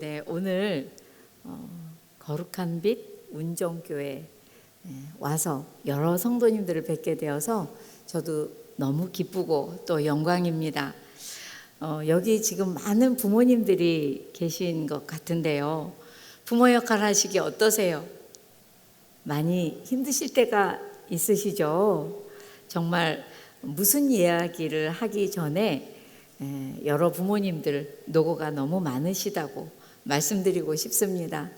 네, 오늘 거룩한 빛 운정교회 와서 여러 성도님들을 뵙게 되어서 저도 너무 기쁘고 또 영광입니다. 여기 지금 많은 부모님들이 계신 것 같은데요. 부모 역할 하시기 어떠세요? 많이 힘드실 때가 있으시죠? 정말 무슨 이야기를 하기 전에 여러 부모님들 노고가 너무 많으시다고 말씀드리고 싶습니다.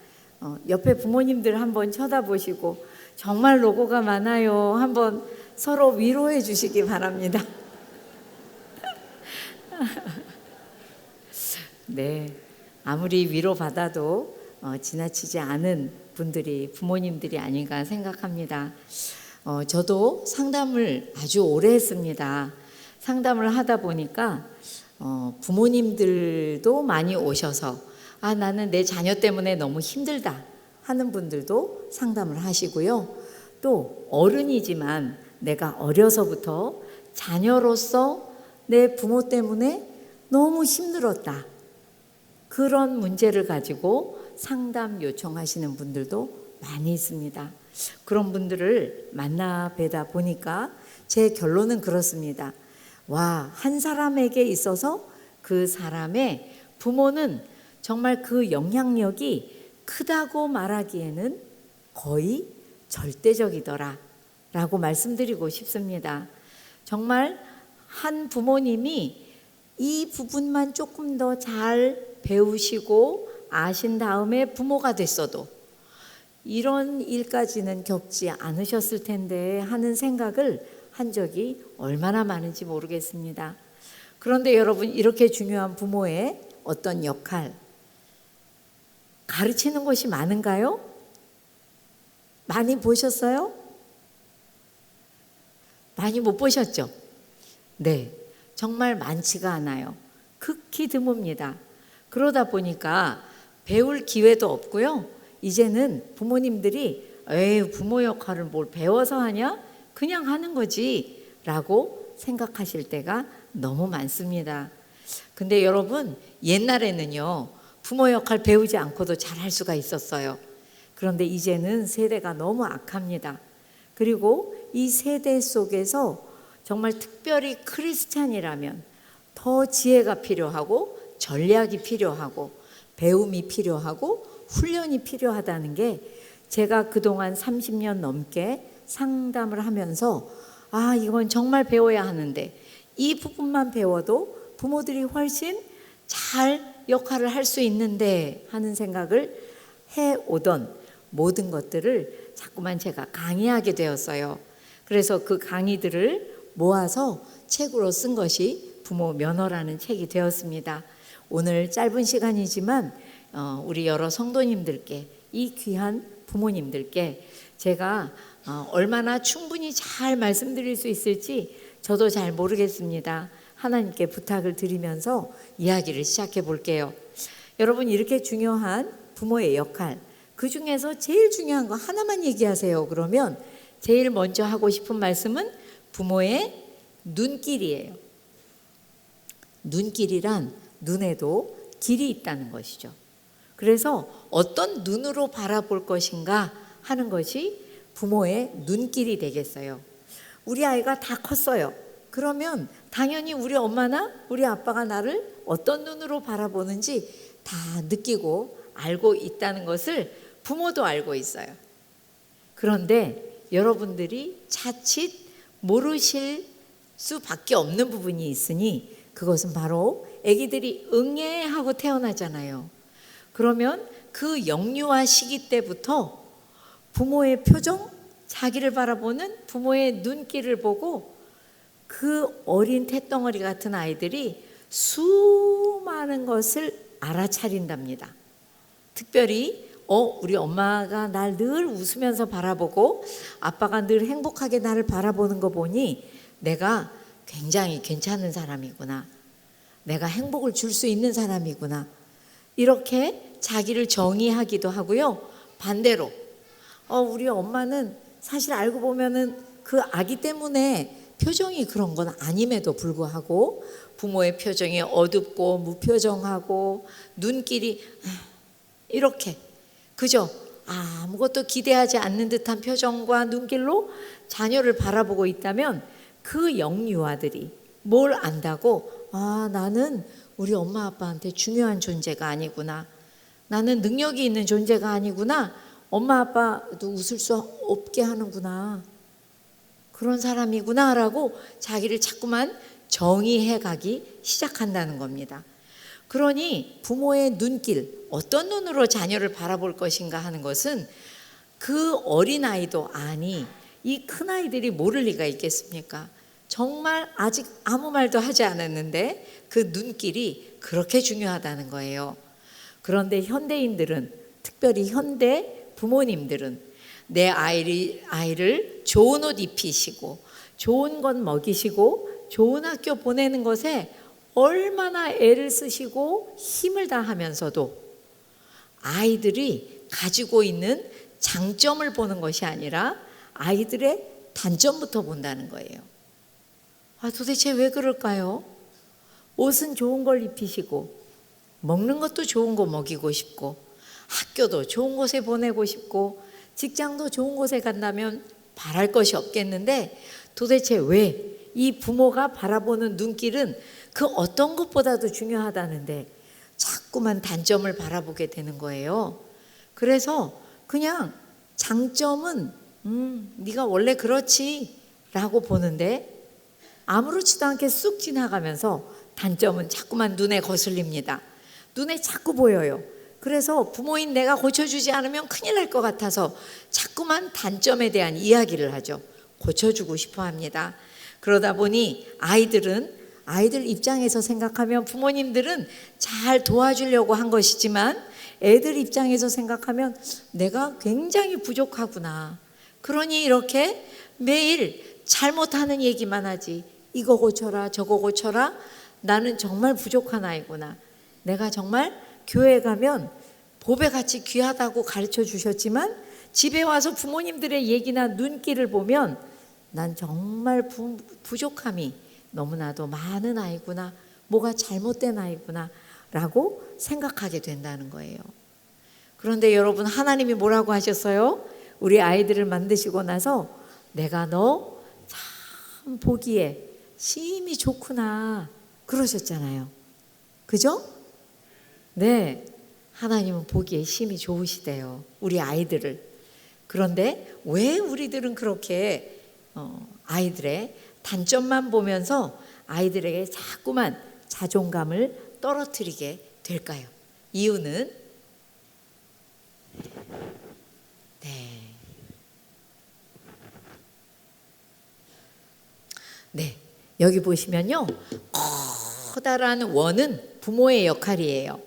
옆에 부모님들 한번 쳐다보시고 정말 노고가 많아요. 한번 서로 위로해 주시기 바랍니다. 네, 아무리 위로받아도 지나치지 않은 분들이 부모님들이 아닌가 생각합니다. 저도 상담을 아주 오래 했습니다. 상담을 하다 보니까 부모님들도 많이 오셔서 나는 내 자녀 때문에 너무 힘들다 하는 분들도 상담을 하시고요. 또 어른이지만 내가 어려서부터 자녀로서 내 부모 때문에 너무 힘들었다. 그런 문제를 가지고 상담 요청하시는 분들도 많이 있습니다. 그런 분들을 만나 뵈다 보니까 제 결론은 그렇습니다. 한 사람에게 있어서 그 사람의 부모는 정말 그 영향력이 크다고 말하기에는 거의 절대적이더라 라고 말씀드리고 싶습니다. 정말 한 부모님이 이 부분만 조금 더 잘 배우시고 아신 다음에 부모가 됐어도 이런 일까지는 겪지 않으셨을 텐데 하는 생각을 한 적이 얼마나 많은지 모르겠습니다. 그런데 여러분, 이렇게 중요한 부모의 어떤 역할, 가르치는 것이 많은가요? 많이 보셨어요? 많이 못 보셨죠? 네, 정말 많지가 않아요. 극히 드뭅니다. 그러다 보니까 배울 기회도 없고요. 이제는 부모님들이 부모 역할을 뭘 배워서 하냐? 그냥 하는 거지 라고 생각하실 때가 너무 많습니다. 근데 여러분, 옛날에는요, 부모 역할 배우지 않고도 잘할 수가 있었어요. 그런데 이제는 세대가 너무 악합니다. 그리고 이 세대 속에서 정말 특별히 크리스찬이라면 더 지혜가 필요하고 전략이 필요하고 배움이 필요하고 훈련이 필요하다는 게 제가 그동안 30년 넘게 상담을 하면서 이건 정말 배워야 하는데 이 부분만 배워도 부모들이 훨씬 잘 역할을 할 수 있는데 하는 생각을 해오던 모든 것들을 자꾸만 제가 강의하게 되었어요. 그래서 그 강의들을 모아서 책으로 쓴 것이 부모 면허라는 책이 되었습니다. 오늘 짧은 시간이지만 우리 여러 성도님들께, 이 귀한 부모님들께 제가 얼마나 충분히 잘 말씀드릴 수 있을지 저도 잘 모르겠습니다. 하나님께 부탁을 드리면서 이야기를 시작해 볼게요. 여러분, 이렇게 중요한 부모의 역할, 그 중에서 제일 중요한 거 하나만 얘기하세요. 그러면 제일 먼저 하고 싶은 말씀은 부모의 눈길이에요. 눈길이란 눈에도 길이 있다는 것이죠. 그래서 어떤 눈으로 바라볼 것인가 하는 것이 부모의 눈길이 되겠어요. 우리 아이가 다 컸어요. 그러면 당연히 우리 엄마나 우리 아빠가 나를 어떤 눈으로 바라보는지 다 느끼고 알고 있다는 것을 부모도 알고 있어요. 그런데 여러분들이 자칫 모르실 수밖에 없는 부분이 있으니 그것은 바로 아기들이 응애하고 태어나잖아요. 그러면 그 영유아 시기 때부터 부모의 표정, 자기를 바라보는 부모의 눈길을 보고 그 어린 태덩어리 같은 아이들이 수많은 것을 알아차린답니다. 특별히 우리 엄마가 날 늘 웃으면서 바라보고 아빠가 늘 행복하게 나를 바라보는 거 보니 내가 굉장히 괜찮은 사람이구나. 내가 행복을 줄 수 있는 사람이구나. 이렇게 자기를 정의하기도 하고요. 반대로 우리 엄마는 사실 알고 보면은 그 아기 때문에 표정이 그런 건 아님에도 불구하고 부모의 표정이 어둡고 무표정하고 눈길이 이렇게 그저 아무것도 기대하지 않는 듯한 표정과 눈길로 자녀를 바라보고 있다면 그 영유아들이 뭘 안다고 나는 우리 엄마 아빠한테 중요한 존재가 아니구나. 나는 능력이 있는 존재가 아니구나. 엄마 아빠도 웃을 수 없게 하는구나. 그런 사람이구나 라고 자기를 자꾸만 정의해 가기 시작한다는 겁니다. 그러니 부모의 눈길, 어떤 눈으로 자녀를 바라볼 것인가 하는 것은 그 어린아이도 이 큰아이들이 모를 리가 있겠습니까? 정말 아직 아무 말도 하지 않았는데 그 눈길이 그렇게 중요하다는 거예요. 그런데 현대인들은, 특별히 현대 부모님들은 내 아이를 좋은 옷 입히시고 좋은 것 먹이시고 좋은 학교 보내는 것에 얼마나 애를 쓰시고 힘을 다하면서도 아이들이 가지고 있는 장점을 보는 것이 아니라 아이들의 단점부터 본다는 거예요. 도대체 왜 그럴까요? 옷은 좋은 걸 입히시고 먹는 것도 좋은 거 먹이고 싶고 학교도 좋은 곳에 보내고 싶고 직장도 좋은 곳에 간다면 바랄 것이 없겠는데 도대체 왜 이 부모가 바라보는 눈길은 그 어떤 것보다도 중요하다는데 자꾸만 단점을 바라보게 되는 거예요. 그래서 그냥 장점은 네가 원래 그렇지 라고 보는데 아무렇지도 않게 쑥 지나가면서 단점은 자꾸만 눈에 거슬립니다. 눈에 자꾸 보여요. 그래서 부모인 내가 고쳐주지 않으면 큰일 날 것 같아서 자꾸만 단점에 대한 이야기를 하죠. 고쳐주고 싶어 합니다. 그러다 보니 아이들 입장에서 생각하면 부모님들은 잘 도와주려고 한 것이지만 애들 입장에서 생각하면 내가 굉장히 부족하구나. 그러니 이렇게 매일 잘못하는 얘기만 하지. 이거 고쳐라 저거 고쳐라. 나는 정말 부족한 아이구나. 내가 정말 교회 가면 보배같이 귀하다고 가르쳐 주셨지만 집에 와서 부모님들의 얘기나 눈길을 보면 난 정말 부족함이 너무나도 많은 아이구나. 뭐가 잘못된 아이구나 라고 생각하게 된다는 거예요. 그런데 여러분, 하나님이 뭐라고 하셨어요? 우리 아이들을 만드시고 나서 내가 너 참 보기에 심히 좋구나 그러셨잖아요. 그죠? 네, 하나님은 보기에 심히 좋으시대요, 우리 아이들을. 그런데 왜 우리들은 그렇게 아이들의 단점만 보면서 아이들에게 자꾸만 자존감을 떨어뜨리게 될까요? 이유는 여기 보시면요, 커다란 원은 부모의 역할이에요.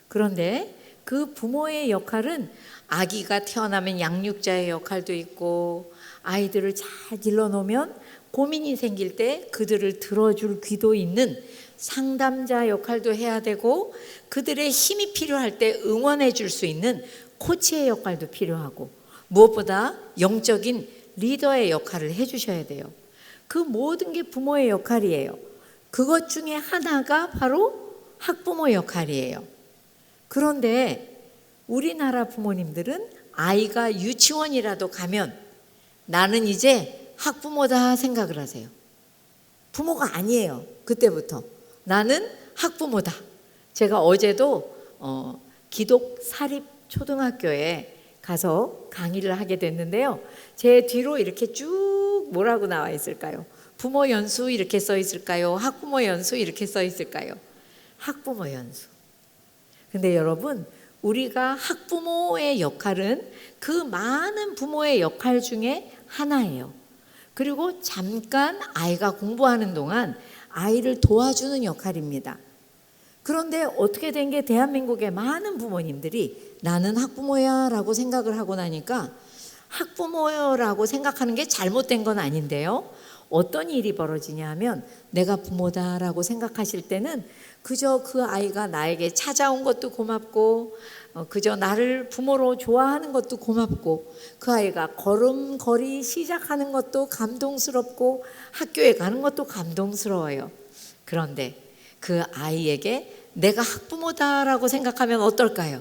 그런데 그 부모의 역할은 아기가 태어나면 양육자의 역할도 있고 아이들을 잘 길러놓으면 고민이 생길 때 그들을 들어줄 귀도 있는 상담자 역할도 해야 되고 그들의 힘이 필요할 때 응원해 줄 수 있는 코치의 역할도 필요하고 무엇보다 영적인 리더의 역할을 해 주셔야 돼요. 그 모든 게 부모의 역할이에요. 그것 중에 하나가 바로 학부모 역할이에요. 그런데 우리나라 부모님들은 아이가 유치원이라도 가면 나는 이제 학부모다 생각을 하세요. 부모가 아니에요. 그때부터 나는 학부모다. 제가 어제도 기독 사립 초등학교에 가서 강의를 하게 됐는데요, 제 뒤로 이렇게 쭉 뭐라고 나와 있을까요? 부모 연수 이렇게 써 있을까요? 학부모 연수 이렇게 써 있을까요? 학부모 연수. 근데 여러분, 우리가 학부모의 역할은 그 많은 부모의 역할 중에 하나예요. 그리고 잠깐 아이가 공부하는 동안 아이를 도와주는 역할입니다. 그런데 어떻게 된 게 대한민국의 많은 부모님들이 나는 학부모야 라고 생각을 하고 나니까 학부모라고 생각하는 게 잘못된 건 아닌데요, 어떤 일이 벌어지냐 하면 내가 부모다라고 생각하실 때는 그저 그 아이가 나에게 찾아온 것도 고맙고 그저 나를 부모로 좋아하는 것도 고맙고 그 아이가 걸음걸이 시작하는 것도 감동스럽고 학교에 가는 것도 감동스러워요. 그런데 그 아이에게 내가 학부모다라고 생각하면 어떨까요?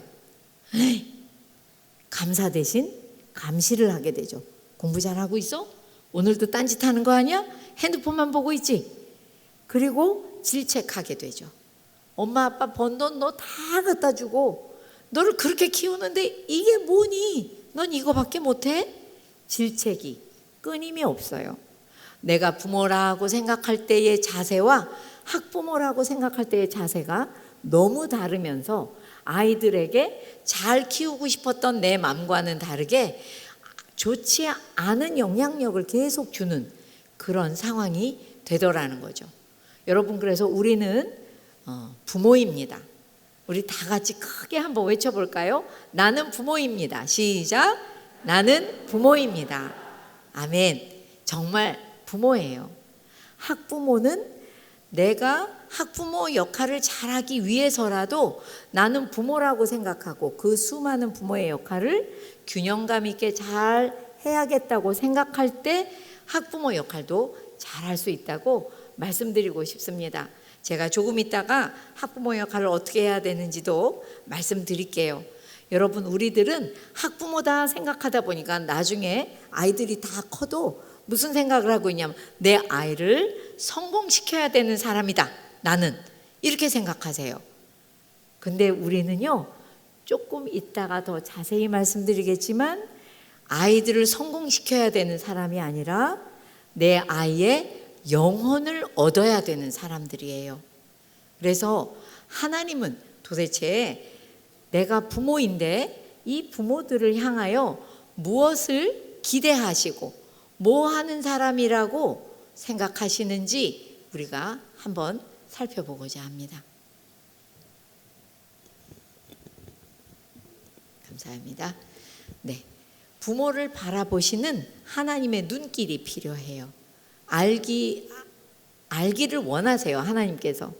감사 대신 감시를 하게 되죠. 공부 잘하고 있어? 오늘도 딴짓 하는 거 아니야? 핸드폰만 보고 있지? 그리고 질책하게 되죠. 엄마 아빠 번 돈 너 다 갖다 주고 너를 그렇게 키우는데 이게 뭐니? 넌 이거밖에 못해? 질책이 끊임이 없어요. 내가 부모라고 생각할 때의 자세와 학부모라고 생각할 때의 자세가 너무 다르면서 아이들에게 잘 키우고 싶었던 내 마음과는 다르게 좋지 않은 영향력을 계속 주는 그런 상황이 되더라는 거죠. 여러분, 그래서 우리는 부모입니다. 우리 다 같이 크게 한번 외쳐볼까요? 나는 부모입니다. 시작. 나는 부모입니다. 아멘. 정말 부모예요. 학부모는 내가 학부모 역할을 잘하기 위해서라도 나는 부모라고 생각하고 그 수많은 부모의 역할을 균형감 있게 잘 해야겠다고 생각할 때 학부모 역할도 잘할 수 있다고 말씀드리고 싶습니다. 제가 조금 있다가 학부모 역할을 어떻게 해야 되는지도 말씀드릴게요. 여러분, 우리들은 학부모다 생각하다 보니까 나중에 아이들이 다 커도 무슨 생각을 하고 있냐면 내 아이를 성공시켜야 되는 사람이다, 나는. 이렇게 생각하세요. 근데 우리는요, 조금 있다가 더 자세히 말씀드리겠지만 아이들을 성공시켜야 되는 사람이 아니라 내 아이의 영혼을 얻어야 되는 사람들이에요. 그래서 하나님은 도대체 내가 부모인데 이 부모들을 향하여 무엇을 기대하시고 뭐 하는 사람이라고 생각하시는지 우리가 한번 살펴보고자 합니다. 감사합니다. 네, 부모를 바라보시는 하나님의 눈길이 필요해요. 알기를 원하세요. 하나님께서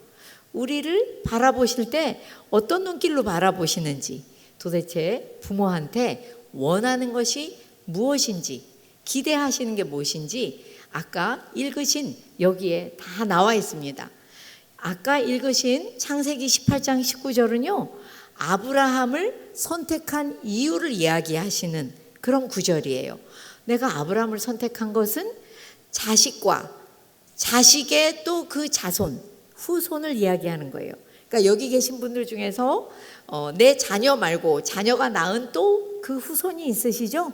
우리를 바라보실 때 어떤 눈길로 바라보시는지, 도대체 부모한테 원하는 것이 무엇인지, 기대하시는 게 무엇인지 아까 읽으신 여기에 다 나와 있습니다. 아까 읽으신 창세기 18장 19절은요 아브라함을 선택한 이유를 이야기하시는 그런 구절이에요. 내가 아브라함을 선택한 것은 자식과 자식의 또 그 자손, 후손을 이야기하는 거예요. 그러니까 여기 계신 분들 중에서 내 자녀 말고 자녀가 낳은 또 그 후손이 있으시죠?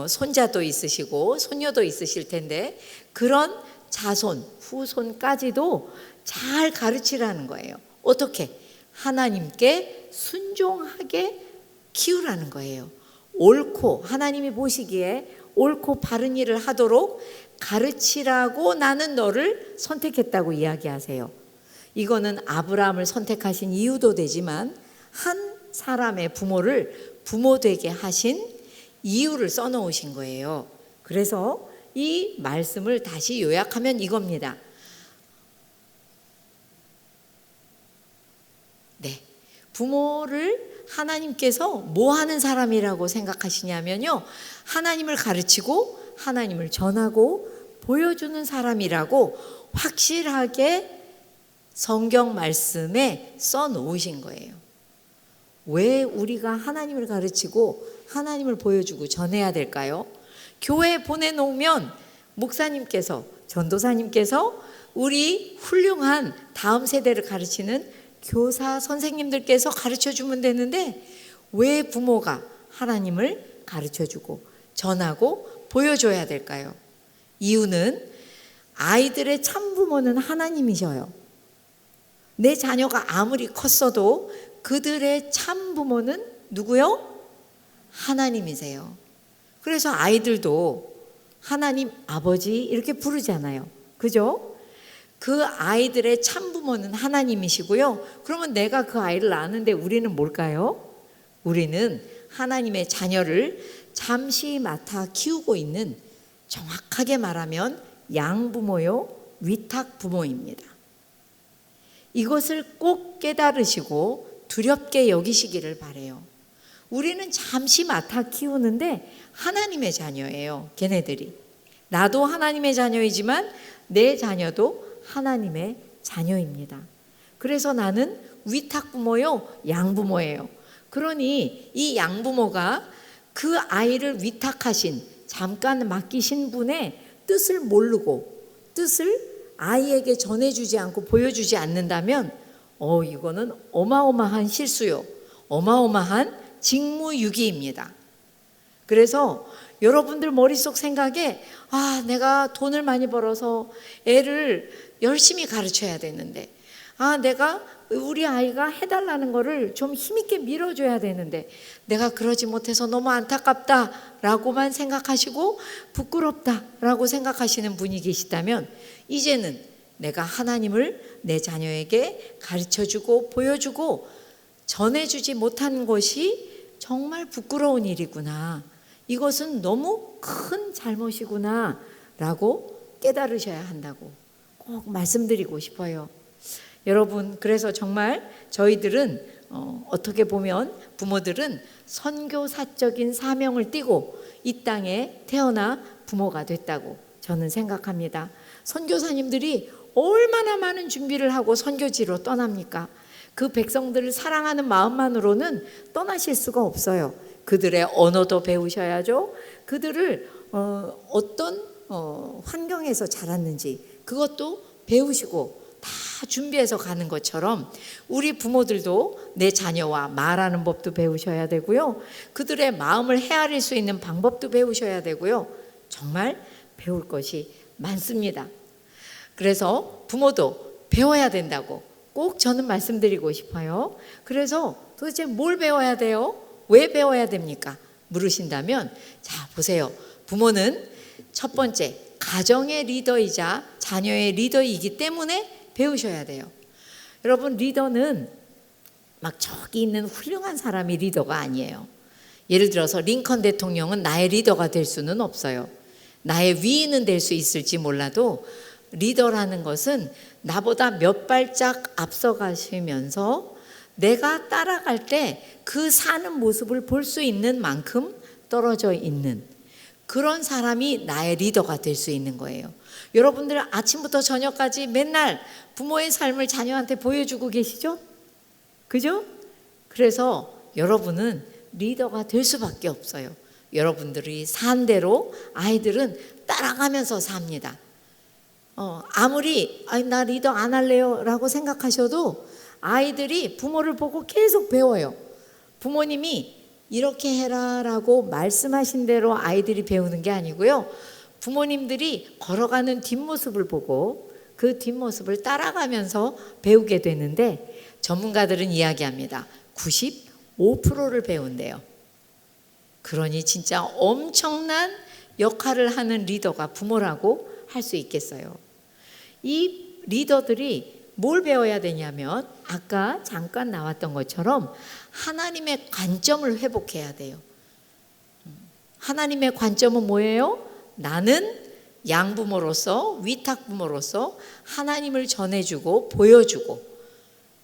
손자도 있으시고 손녀도 있으실 텐데 그런 자손, 후손까지도 잘 가르치라는 거예요. 어떻게? 하나님께 순종하게 키우라는 거예요. 옳고, 하나님이 보시기에 옳고 바른 일을 하도록 가르치라고 나는 너를 선택했다고 이야기하세요. 이거는 아브라함을 선택하신 이유도 되지만 한 사람의 부모를 부모 되게 하신 이유를 써놓으신 거예요. 그래서 이 말씀을 다시 요약하면 이겁니다. 네, 부모를 하나님께서 뭐 하는 사람이라고 생각하시냐면요, 하나님을 가르치고 하나님을 전하고 보여주는 사람이라고 확실하게 성경 말씀에 써놓으신 거예요. 왜 우리가 하나님을 가르치고 하나님을 보여주고 전해야 될까요? 교회에 보내놓으면 목사님께서, 전도사님께서, 우리 훌륭한 다음 세대를 가르치는 교사 선생님들께서 가르쳐주면 되는데 왜 부모가 하나님을 가르쳐주고 전하고 보여줘야 될까요? 이유는 아이들의 참부모는 하나님이셔요. 내 자녀가 아무리 컸어도 그들의 참부모는 누구요? 하나님이세요. 그래서 아이들도 하나님 아버지 이렇게 부르잖아요. 그죠? 그 아이들의 참부모는 하나님이시고요. 그러면 내가 그 아이를 낳았는데 우리는 뭘까요? 우리는 하나님의 자녀를 잠시 맡아 키우고 있는, 정확하게 말하면 양부모요, 위탁부모입니다. 이것을 꼭 깨달으시고 두렵게 여기시기를 바라요. 우리는 잠시 맡아 키우는데 하나님의 자녀예요. 걔네들이. 나도 하나님의 자녀이지만 내 자녀도 하나님의 자녀입니다. 그래서 나는 위탁부모요, 양부모예요. 그러니 이 양부모가 그 아이를 위탁하신, 잠깐 맡기신 분의 뜻을 모르고 뜻을 아이에게 전해주지 않고 보여주지 않는다면 이거는 어마어마한 실수요. 어마어마한 직무유기입니다. 그래서 여러분들 머릿속 생각에 내가 돈을 많이 벌어서 애를 열심히 가르쳐야 되는데 내가 우리 아이가 해달라는 거를 좀 힘있게 밀어줘야 되는데 내가 그러지 못해서 너무 안타깝다라고만 생각하시고 부끄럽다라고 생각하시는 분이 계시다면 이제는 내가 하나님을 내 자녀에게 가르쳐주고 보여주고 전해주지 못한 것이 정말 부끄러운 일이구나. 이것은 너무 큰 잘못이구나 라고 깨달으셔야 한다고 꼭 말씀드리고 싶어요. 여러분, 그래서 정말 저희들은 어떻게 보면 부모들은 선교사적인 사명을 띠고 이 땅에 태어나 부모가 됐다고 저는 생각합니다. 선교사님들이 얼마나 많은 준비를 하고 선교지로 떠납니까? 그 백성들을 사랑하는 마음만으로는 떠나실 수가 없어요. 그들의 언어도 배우셔야죠. 그들을 어떤 환경에서 자랐는지 그것도 배우시고 다 준비해서 가는 것처럼 우리 부모들도 내 자녀와 말하는 법도 배우셔야 되고요. 그들의 마음을 헤아릴 수 있는 방법도 배우셔야 되고요. 정말 배울 것이 많습니다. 그래서 부모도 배워야 된다고 꼭 저는 말씀드리고 싶어요. 그래서 도대체 뭘 배워야 돼요? 왜 배워야 됩니까? 물으신다면 자, 보세요. 부모는 첫 번째 가정의 리더이자 자녀의 리더이기 때문에 배우셔야 돼요. 여러분, 리더는 막 저기 있는 훌륭한 사람이 리더가 아니에요. 예를 들어서 링컨 대통령은 나의 리더가 될 수는 없어요. 나의 위인은 될 수 있을지 몰라도 리더라는 것은 나보다 몇 발짝 앞서가시면서 내가 따라갈 때 그 사는 모습을 볼 수 있는 만큼 떨어져 있는 그런 사람이 나의 리더가 될 수 있는 거예요. 여러분들 아침부터 저녁까지 맨날 부모의 삶을 자녀한테 보여주고 계시죠? 그죠? 그래서 여러분은 리더가 될 수밖에 없어요. 여러분들이 산 대로 아이들은 따라가면서 삽니다. 아무리 나 리더 안 할래요 라고 생각하셔도 아이들이 부모를 보고 계속 배워요. 부모님이 이렇게 해라 라고 말씀하신 대로 아이들이 배우는 게 아니고요. 부모님들이 걸어가는 뒷모습을 보고 그 뒷모습을 따라가면서 배우게 되는데 전문가들은 이야기합니다. 95%를 배운대요. 그러니 진짜 엄청난 역할을 하는 리더가 부모라고 할 수 있겠어요. 이 리더들이 뭘 배워야 되냐면 아까 잠깐 나왔던 것처럼 하나님의 관점을 회복해야 돼요. 하나님의 관점은 뭐예요? 나는 양부모로서 위탁부모로서 하나님을 전해주고 보여주고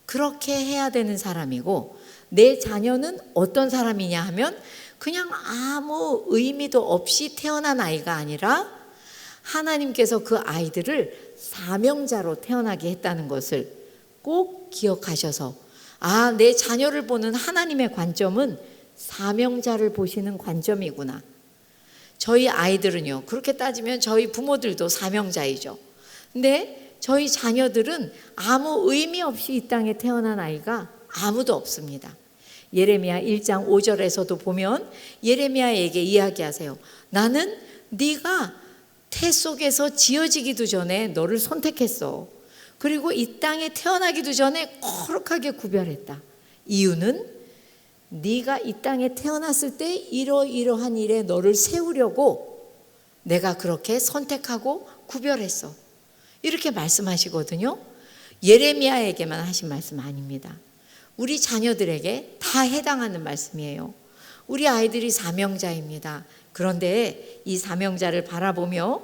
그렇게 해야 되는 사람이고 내 자녀는 어떤 사람이냐 하면 그냥 아무 의미도 없이 태어난 아이가 아니라 하나님께서 그 아이들을 사명자로 태어나게 했다는 것을 꼭 기억하셔서 내 자녀를 보는 하나님의 관점은 사명자를 보시는 관점이구나. 저희 아이들은요, 그렇게 따지면 저희 부모들도 사명자이죠. 근데 저희 자녀들은 아무 의미 없이 이 땅에 태어난 아이가 아무도 없습니다. 예레미야 1장 5절에서도 보면 예레미야에게 이야기하세요. 나는 네가 태 속에서 지어지기도 전에 너를 선택했어. 그리고 이 땅에 태어나기도 전에 거룩하게 구별했다. 이유는 네가 이 땅에 태어났을 때 이러이러한 일에 너를 세우려고 내가 그렇게 선택하고 구별했어. 이렇게 말씀하시거든요. 예레미야에게만 하신 말씀 아닙니다. 우리 자녀들에게 다 해당하는 말씀이에요. 우리 아이들이 사명자입니다. 그런데 이 사명자를 바라보며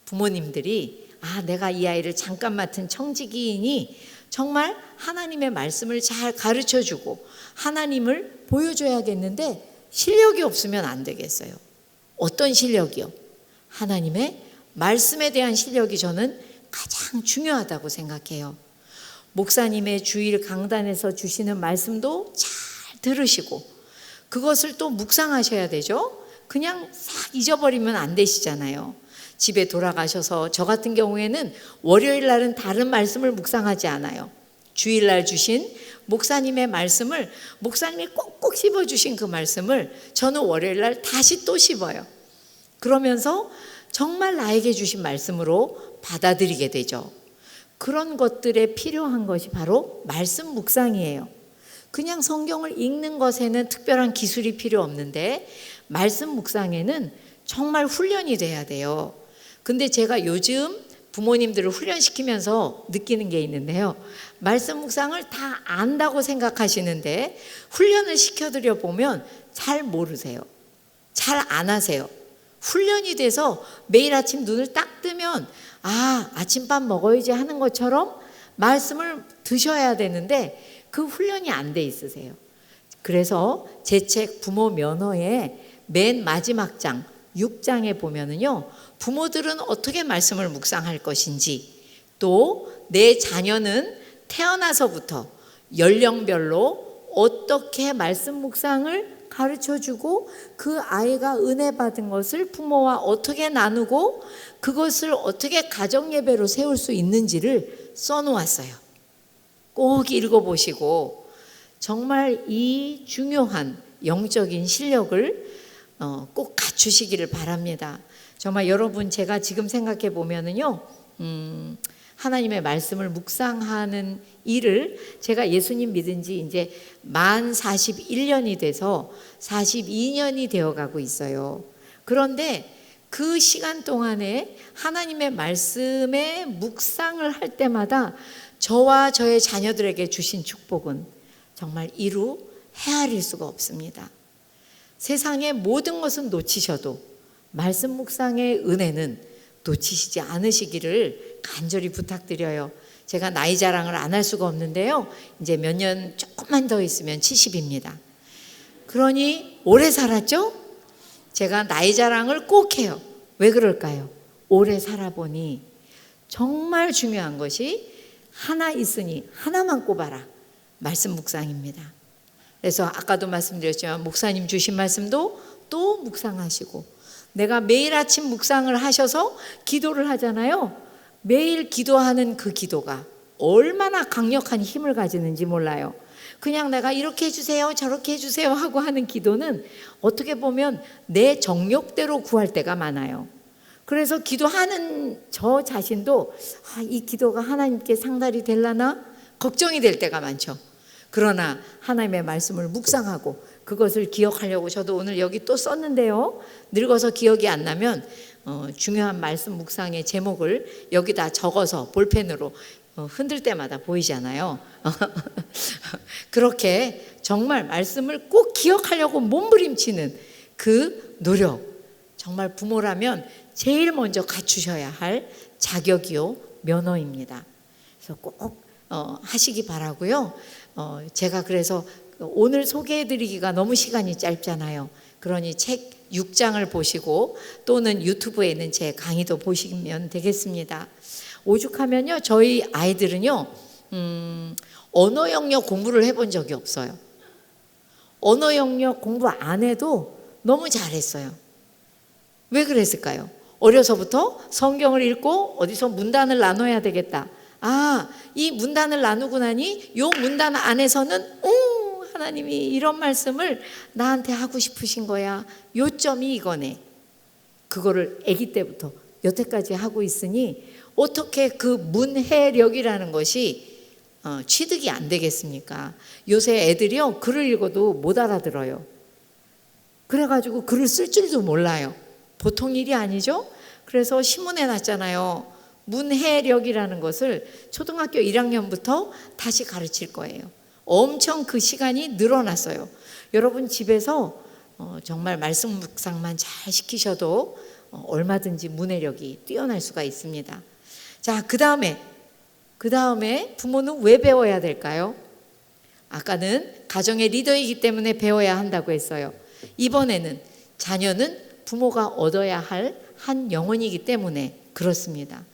부모님들이 내가 이 아이를 잠깐 맡은 청지기이니 정말 하나님의 말씀을 잘 가르쳐주고 하나님을 보여줘야겠는데 실력이 없으면 안 되겠어요. 어떤 실력이요? 하나님의 말씀에 대한 실력이 저는 가장 중요하다고 생각해요. 목사님의 주일 강단에서 주시는 말씀도 잘 들으시고 그것을 또 묵상하셔야 되죠. 그냥 싹 잊어버리면 안 되시잖아요. 집에 돌아가셔서 저 같은 경우에는 월요일 날은 다른 말씀을 묵상하지 않아요. 주일날 주신 목사님의 말씀을, 목사님이 꼭꼭 씹어주신 그 말씀을 저는 월요일 날 다시 또 씹어요. 그러면서 정말 나에게 주신 말씀으로 받아들이게 되죠. 그런 것들에 필요한 것이 바로 말씀 묵상이에요. 그냥 성경을 읽는 것에는 특별한 기술이 필요 없는데 말씀 묵상에는 정말 훈련이 돼야 돼요. 근데 제가 요즘 부모님들을 훈련시키면서 느끼는 게 있는데요. 말씀 묵상을 다 안다고 생각하시는데 훈련을 시켜드려 보면 잘 모르세요. 잘 안 하세요. 훈련이 돼서 매일 아침 눈을 딱 뜨면 아침밥 먹어야지 하는 것처럼 말씀을 드셔야 되는데 그 훈련이 안 돼 있으세요. 그래서 제 책 부모 면허의 맨 마지막 장 6장에 보면은요, 부모들은 어떻게 말씀을 묵상할 것인지, 또 내 자녀는 태어나서부터 연령별로 어떻게 말씀 묵상을 가르쳐 주고 그 아이가 은혜 받은 것을 부모와 어떻게 나누고 그것을 어떻게 가정 예배로 세울 수 있는지를 써놓았어요. 꼭 읽어보시고 정말 이 중요한 영적인 실력을 꼭 갖추시기를 바랍니다. 정말 여러분, 제가 지금 생각해 보면은요, 하나님의 말씀을 묵상하는 일을 제가 예수님 믿은 지 이제 만 41년이 돼서 42년이 되어 가고 있어요. 그런데 그 시간 동안에 하나님의 말씀에 묵상을 할 때마다 저와 저의 자녀들에게 주신 축복은 정말 이루 헤아릴 수가 없습니다. 세상의 모든 것은 놓치셔도 말씀 묵상의 은혜는 놓치시지 않으시기를 간절히 부탁드려요. 제가 나이 자랑을 안 할 수가 없는데요. 이제 몇 년 조금만 더 있으면 70입니다. 그러니 오래 살았죠? 제가 나이 자랑을 꼭 해요. 왜 그럴까요? 오래 살아보니 정말 중요한 것이 하나 있으니 하나만 꼽아라. 말씀 묵상입니다. 그래서 아까도 말씀드렸지만 목사님 주신 말씀도 또 묵상하시고, 내가 매일 아침 묵상을 하셔서 기도를 하잖아요. 매일 기도하는 그 기도가 얼마나 강력한 힘을 가지는지 몰라요. 그냥 내가 이렇게 해주세요 저렇게 해주세요 하고 하는 기도는 어떻게 보면 내 정욕대로 구할 때가 많아요. 그래서 기도하는 저 자신도 이 기도가 하나님께 상달이 되려나 걱정이 될 때가 많죠. 그러나 하나님의 말씀을 묵상하고 그것을 기억하려고 저도 오늘 여기 또 썼는데요. 늙어서 기억이 안 나면 중요한 말씀 묵상의 제목을 여기다 적어서 볼펜으로 흔들 때마다 보이잖아요. 그렇게 정말 말씀을 꼭 기억하려고 몸부림치는 그 노력, 정말 부모라면 제일 먼저 갖추셔야 할 자격이요 면허입니다. 그래서 꼭 하시기 바라고요. 제가 그래서 오늘 소개해드리기가 너무 시간이 짧잖아요. 그러니 책 6장을 보시고 또는 유튜브에 있는 제 강의도 보시면 되겠습니다. 오죽하면요, 저희 아이들은요, 언어 영역 공부를 해본 적이 없어요. 언어 영역 공부 안 해도 너무 잘했어요. 왜 그랬을까요? 어려서부터 성경을 읽고 어디서 문단을 나눠야 되겠다. 이 문단을 나누고 나니 요 문단 안에서는 하나님이 이런 말씀을 나한테 하고 싶으신 거야. 요점이 이거네. 그거를 아기 때부터 여태까지 하고 있으니 어떻게 그 문해력이라는 것이 취득이 안 되겠습니까? 요새 애들이요, 글을 읽어도 못 알아들어요. 그래가지고 글을 쓸 줄도 몰라요. 보통 일이 아니죠? 그래서 신문에 났잖아요. 문해력이라는 것을 초등학교 1학년부터 다시 가르칠 거예요. 엄청 그 시간이 늘어났어요. 여러분 집에서 정말 말씀 묵상만 잘 시키셔도 얼마든지 문해력이 뛰어날 수가 있습니다. 자, 그 다음에 부모는 왜 배워야 될까요? 아까는 가정의 리더이기 때문에 배워야 한다고 했어요. 이번에는 자녀는 부모가 얻어야 할 한 영혼이기 때문에 그렇습니다.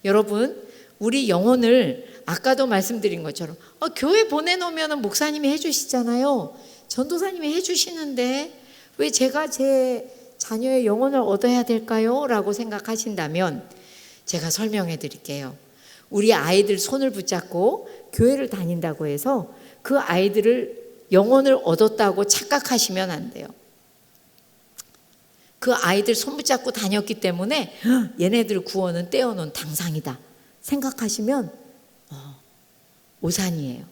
여러분, 우리 영혼을 아까도 말씀드린 것처럼 교회 보내놓으면 목사님이 해주시잖아요. 전도사님이 해주시는데 왜 제가 제 자녀의 영혼을 얻어야 될까요? 라고 생각하신다면 제가 설명해 드릴게요. 우리 아이들 손을 붙잡고 교회를 다닌다고 해서 그 아이들을 영혼을 얻었다고 착각하시면 안 돼요. 그 아이들 손 붙잡고 다녔기 때문에 얘네들 구원은 떼어놓은 당상이다 생각하시면 오산이에요.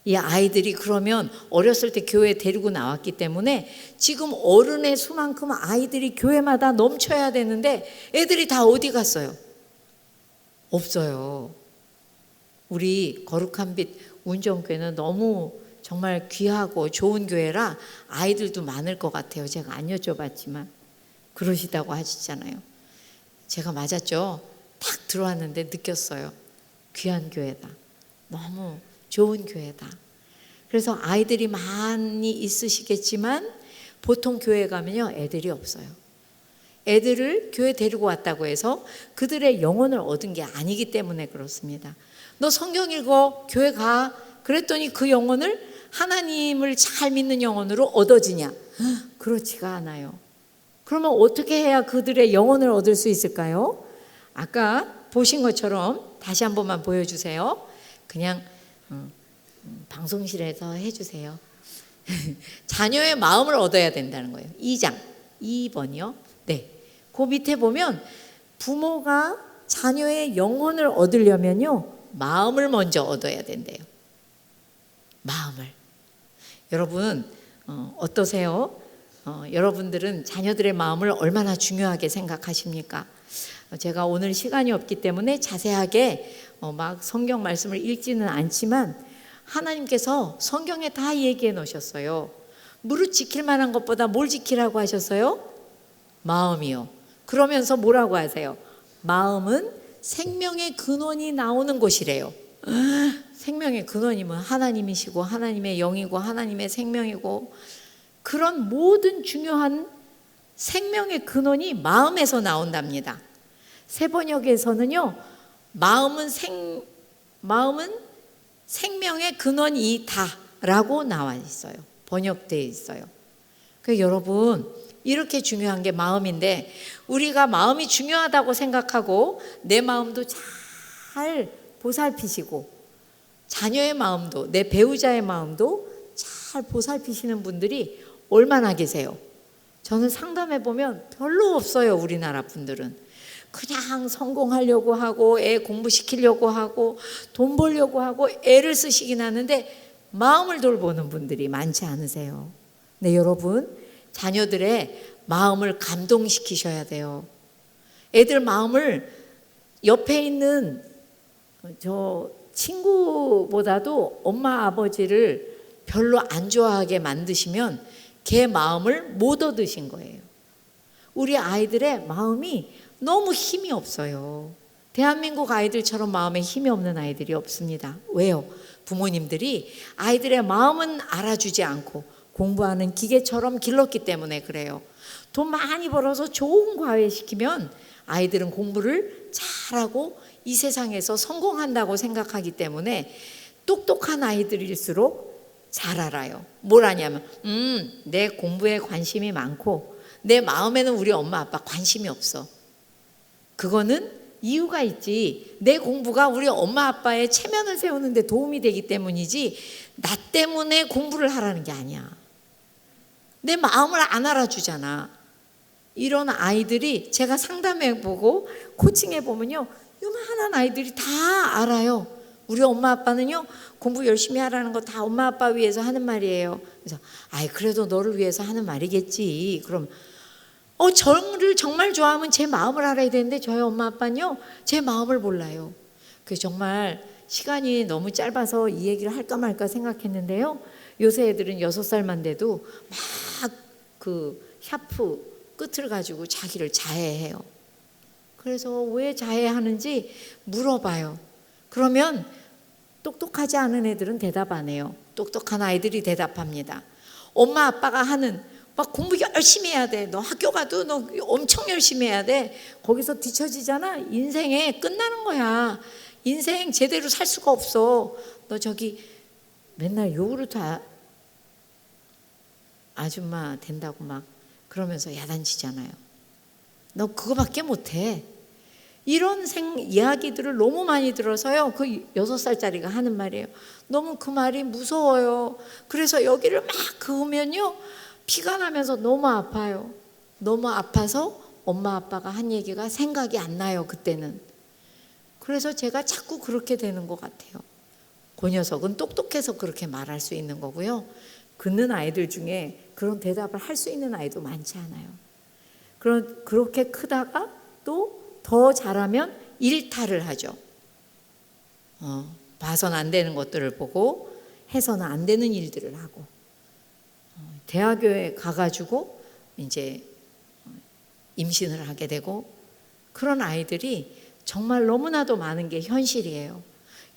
이 아이들이 그러면 어렸을 때 교회에 데리고 나왔기 때문에 지금 어른의 수만큼 아이들이 교회마다 넘쳐야 되는데 애들이 다 어디 갔어요? 없어요. 우리 거룩한 빛 운정교회는 너무 정말 귀하고 좋은 교회라 아이들도 많을 것 같아요. 제가 안 여쭤봤지만 그러시다고 하시잖아요. 제가 맞았죠. 딱 들어왔는데 느꼈어요. 귀한 교회다. 너무 좋은 교회다. 그래서 아이들이 많이 있으시겠지만 보통 교회 가면요 애들이 없어요. 애들을 교회 데리고 왔다고 해서 그들의 영혼을 얻은 게 아니기 때문에 그렇습니다. 너 성경 읽어 교회 가 그랬더니 그 영혼을 하나님을 잘 믿는 영혼으로 얻어지냐? 그렇지가 않아요. 그러면 어떻게 해야 그들의 영혼을 얻을 수 있을까요? 아까 보신 것처럼 다시 한 번만 보여주세요. 그냥 방송실에서 해주세요. 자녀의 마음을 얻어야 된다는 거예요. 2장 2번이요. 네, 그 밑에 보면 부모가 자녀의 영혼을 얻으려면요 마음을 먼저 얻어야 된대요. 마음을. 여러분 어떠세요? 여러분들은 자녀들의 마음을 얼마나 중요하게 생각하십니까? 제가 오늘 시간이 없기 때문에 자세하게 막 성경 말씀을 읽지는 않지만 하나님께서 성경에 다 얘기해 놓으셨어요. 무릇 지킬 만한 것보다 뭘 지키라고 하셨어요? 마음이요. 그러면서 뭐라고 하세요? 마음은 생명의 근원이 나오는 곳이래요. 생명의 근원이면 하나님이시고 하나님의 영이고 하나님의 생명이고 그런 모든 중요한 생명의 근원이 마음에서 나온답니다. 세번역에서는요 마음은 생명의 근원이다 라고 나와 있어요. 번역되어 있어요. 그러니까 여러분 이렇게 중요한 게 마음인데 우리가 마음이 중요하다고 생각하고 내 마음도 잘 보살피시고 자녀의 마음도 내 배우자의 마음도 잘 보살피시는 분들이 얼마나 계세요? 저는 상담해 보면 별로 없어요. 우리나라 분들은 그냥 성공하려고 하고 애 공부시키려고 하고 돈 벌려고 하고 애를 쓰시긴 하는데 마음을 돌보는 분들이 많지 않으세요. 네, 여러분 자녀들의 마음을 감동시키셔야 돼요. 애들 마음을 옆에 있는 저 친구보다도 엄마 아버지를 별로 안 좋아하게 만드시면 걔 마음을 못 얻으신 거예요. 우리 아이들의 마음이 너무 힘이 없어요. 대한민국 아이들처럼 마음에 힘이 없는 아이들이 없습니다. 왜요? 부모님들이 아이들의 마음은 알아주지 않고 공부하는 기계처럼 길렀기 때문에 그래요. 돈 많이 벌어서 좋은 과외 시키면 아이들은 공부를 잘하고 이 세상에서 성공한다고 생각하기 때문에 똑똑한 아이들일수록 잘 알아요. 뭘 하냐면 내 공부에 관심이 많고 내 마음에는 우리 엄마 아빠 관심이 없어. 그거는 이유가 있지. 내 공부가 우리 엄마 아빠의 체면을 세우는 데 도움이 되기 때문이지 나 때문에 공부를 하라는 게 아니야. 내 마음을 안 알아주잖아. 이런 아이들이 제가 상담해보고 코칭해보면요 요만한 아이들이 다 알아요. 우리 엄마 아빠는요 공부 열심히 하라는 거 다 엄마 아빠 위해서 하는 말이에요. 그래서 그래도 너를 위해서 하는 말이겠지. 그럼 저를 정말 좋아하면 제 마음을 알아야 되는데 저희 엄마 아빠는요 제 마음을 몰라요. 그래서 정말 시간이 너무 짧아서 이 얘기를 할까 말까 생각했는데요. 요새 애들은 6살만 돼도 막 그 샤프 끝을 가지고 자기를 자해해요. 그래서 왜 자해하는지 물어봐요. 그러면 똑똑하지 않은 애들은 대답 안 해요. 똑똑한 아이들이 대답합니다. 엄마 아빠가 하는 막 공부 열심히 해야 돼. 너 학교 가도 너 엄청 열심히 해야 돼. 거기서 뒤처지잖아. 인생에 끝나는 거야. 인생 제대로 살 수가 없어. 너 저기 맨날 요구르트 아줌마 된다고 막 그러면서 야단치잖아요. 너 그거밖에 못해. 이런 이야기들을 너무 많이 들어서요. 그 6살짜리가 하는 말이에요. 너무 그 말이 무서워요. 그래서 여기를 막 그으면요, 피가 나면서 너무 아파요. 너무 아파서 엄마 아빠가 한 얘기가 생각이 안 나요, 그때는. 그래서 제가 자꾸 그렇게 되는 것 같아요. 그 녀석은 똑똑해서 그렇게 말할 수 있는 거고요. 듣는 아이들 중에 그런 대답을 할 수 있는 아이도 많지 않아요. 그렇게 크다가 또 더 잘하면 일탈을 하죠. 봐서는 안 되는 것들을 보고 해서는 안 되는 일들을 하고, 대학교에 가가지고 이제 임신을 하게 되고, 그런 아이들이 정말 너무나도 많은 게 현실이에요.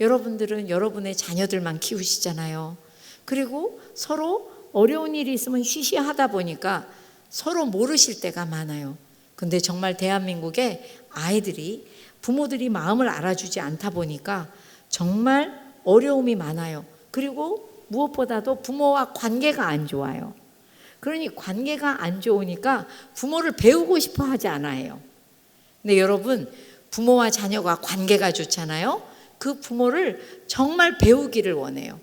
여러분들은 여러분의 자녀들만 키우시잖아요. 그리고 서로 어려운 일이 있으면 쉬쉬하다 보니까 서로 모르실 때가 많아요. 근데 정말 대한민국에 아이들이 부모들이 마음을 알아주지 않다 보니까 정말 어려움이 많아요. 그리고 무엇보다도 부모와 관계가 안 좋아요. 그러니 관계가 안 좋으니까 부모를 배우고 싶어 하지 않아요. 근데 여러분, 부모와 자녀가 관계가 좋잖아요. 그 부모를 정말 배우기를 원해요.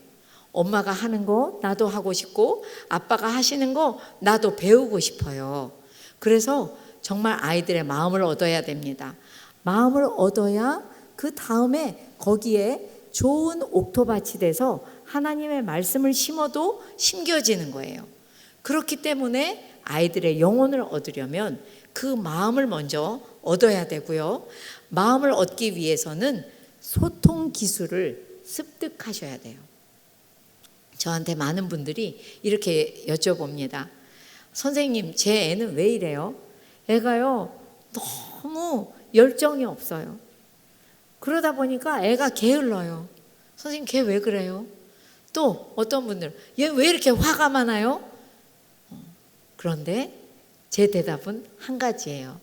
엄마가 하는 거 나도 하고 싶고, 아빠가 하시는 거 나도 배우고 싶어요. 그래서 정말 아이들의 마음을 얻어야 됩니다. 마음을 얻어야 그 다음에 거기에 좋은 옥토밭이 돼서 하나님의 말씀을 심어도 심겨지는 거예요. 그렇기 때문에 아이들의 영혼을 얻으려면 그 마음을 먼저 얻어야 되고요. 마음을 얻기 위해서는 소통 기술을 습득하셔야 돼요. 저한테 많은 분들이 이렇게 여쭤봅니다. 선생님, 제 애는 왜 이래요? 애가요, 너무 열정이 없어요. 그러다 보니까 애가 게을러요. 선생님, 걔 왜 그래요? 또 어떤 분들, 얘 왜 이렇게 화가 많아요? 그런데 제 대답은 한 가지예요.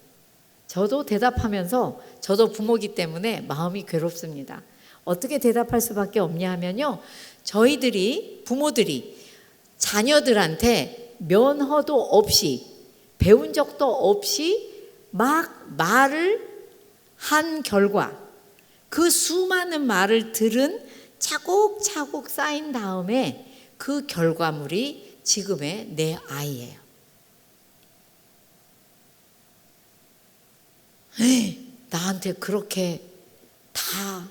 저도 대답하면서 저도 부모기 때문에 마음이 괴롭습니다. 어떻게 대답할 수밖에 없냐 하면요, 저희들이 부모들이 자녀들한테 면허도 없이 배운 적도 없이 막 말을 한 결과, 그 수많은 말을 들은 차곡차곡 쌓인 다음에 그 결과물이 지금의 내 아이예요. 나한테 그렇게 다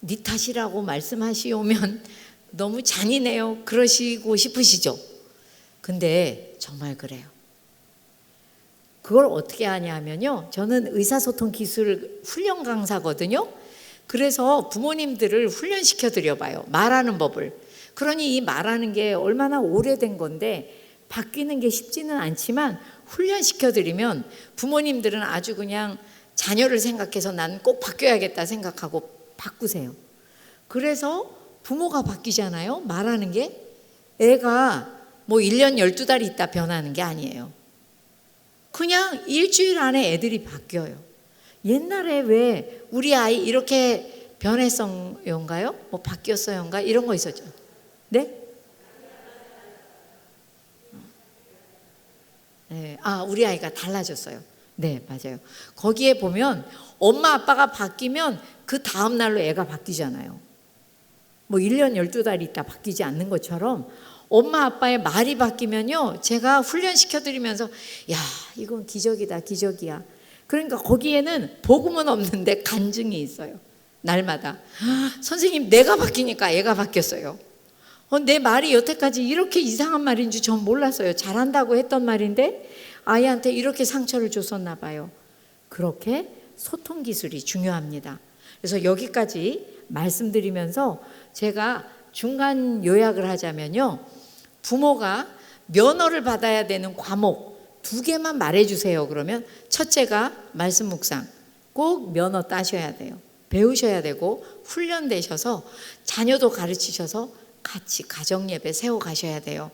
네 탓이라고 말씀하시오면 너무 잔인해요. 그러시고 싶으시죠? 근데 정말 그래요. 그걸 어떻게 하냐면요, 저는 의사소통 기술 훈련 강사거든요. 그래서 부모님들을 훈련시켜 드려봐요. 말하는 법을. 그러니 이 말하는 게 얼마나 오래된 건데 바뀌는 게 쉽지는 않지만 훈련시켜 드리면 부모님들은 아주 그냥 자녀를 생각해서 나는 꼭 바뀌어야겠다 생각하고 바꾸세요. 그래서 부모가 바뀌잖아요. 말하는 게. 애가 뭐 1년 12달 있다 변하는 게 아니에요. 그냥 일주일 안에 애들이 바뀌어요. 옛날에 왜 우리 아이 이렇게 변했어요인가요? 뭐 바뀌었어요인가? 이런 거 있었죠. 네? 네. 우리 아이가 달라졌어요. 네, 맞아요. 거기에 보면 엄마 아빠가 바뀌면 그 다음 날로 애가 바뀌잖아요. 뭐 1년 12달 있다 바뀌지 않는 것처럼 엄마 아빠의 말이 바뀌면요, 제가 훈련시켜 드리면서 야, 이건 기적이다, 기적이야. 그러니까 거기에는 복음은 없는데 간증이 있어요. 날마다. 선생님, 내가 바뀌니까 애가 바뀌었어요. 내 말이 여태까지 이렇게 이상한 말인 줄 전 몰랐어요. 잘한다고 했던 말인데 아이한테 이렇게 상처를 줬었나 봐요. 그렇게 소통 기술이 중요합니다. 그래서 여기까지 말씀드리면서 제가 중간 요약을 하자면요, 부모가 면허를 받아야 되는 과목 2개만 말해주세요. 그러면 첫째가 말씀 묵상, 꼭 면허 따셔야 돼요. 배우셔야 되고 훈련되셔서 자녀도 가르치셔서 같이 가정예배 세워 가셔야 돼요.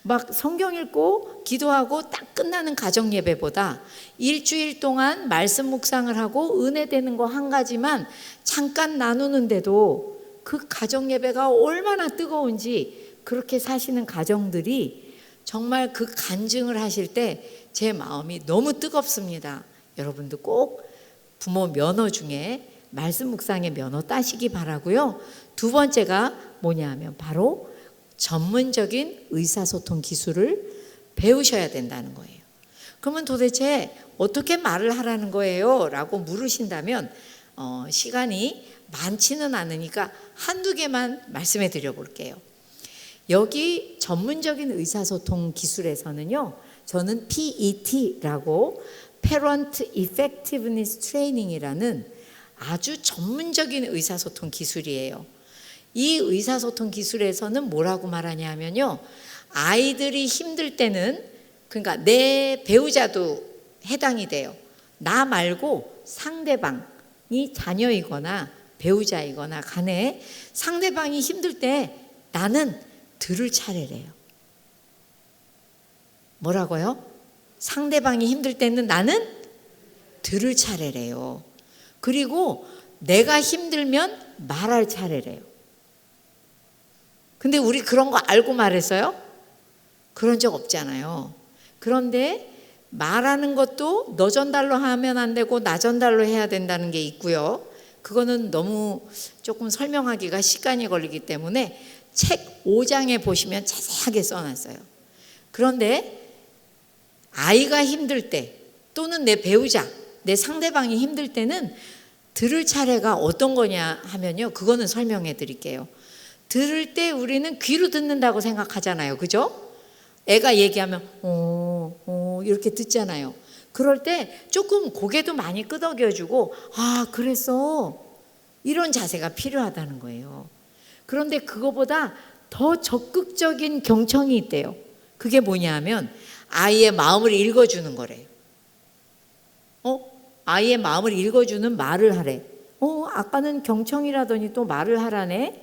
막 성경 읽고 기도하고 딱 끝나는 가정예배보다 일주일 동안 말씀 묵상을 하고 은혜되는 거 한 가지만 잠깐 나누는데도 그 가정예배가 얼마나 뜨거운지 그렇게 사시는 가정들이 정말 그 간증을 하실 때 제 마음이 너무 뜨겁습니다. 여러분도 꼭 부모 면허 중에 말씀 묵상의 면허 따시기 바라고요. 두 번째가 뭐냐 하면 바로 전문적인 의사소통 기술을 배우셔야 된다는 거예요. 그러면 도대체 어떻게 말을 하라는 거예요? 라고 물으신다면 시간이 많지는 않으니까 한두 개만 말씀해 드려 볼게요. 여기 전문적인 의사소통 기술에서는요, 저는 PET라고 Parent Effectiveness Training이라는 아주 전문적인 의사소통 기술이에요. 이 의사소통 기술에서는 뭐라고 말하냐면요, 아이들이 힘들 때는, 그러니까 내 배우자도 해당이 돼요. 나 말고 상대방이 자녀이거나 배우자이거나 간에 상대방이 힘들 때 나는 들을 차례래요. 뭐라고요? 상대방이 힘들 때는 나는 들을 차례래요. 그리고 내가 힘들면 말할 차례래요. 근데 우리 그런 거 알고 말했어요? 그런 적 없잖아요. 그런데 말하는 것도 너 전달로 하면 안 되고 나 전달로 해야 된다는 게 있고요. 그거는 너무 조금 설명하기가 시간이 걸리기 때문에 책 5장에 보시면 자세하게 써놨어요. 그런데 아이가 힘들 때 또는 내 배우자, 내 상대방이 힘들 때는 들을 차례가 어떤 거냐 하면요, 그거는 설명해 드릴게요. 들을 때 우리는 귀로 듣는다고 생각하잖아요. 그죠? 애가 얘기하면 이렇게 듣잖아요. 그럴 때 조금 고개도 많이 끄덕여주고 아 그랬어, 이런 자세가 필요하다는 거예요. 그런데 그거보다 더 적극적인 경청이 있대요. 그게 뭐냐 하면 아이의 마음을 읽어주는 거래요. 아이의 마음을 읽어주는 말을 하래. 아까는 경청이라더니 또 말을 하라네.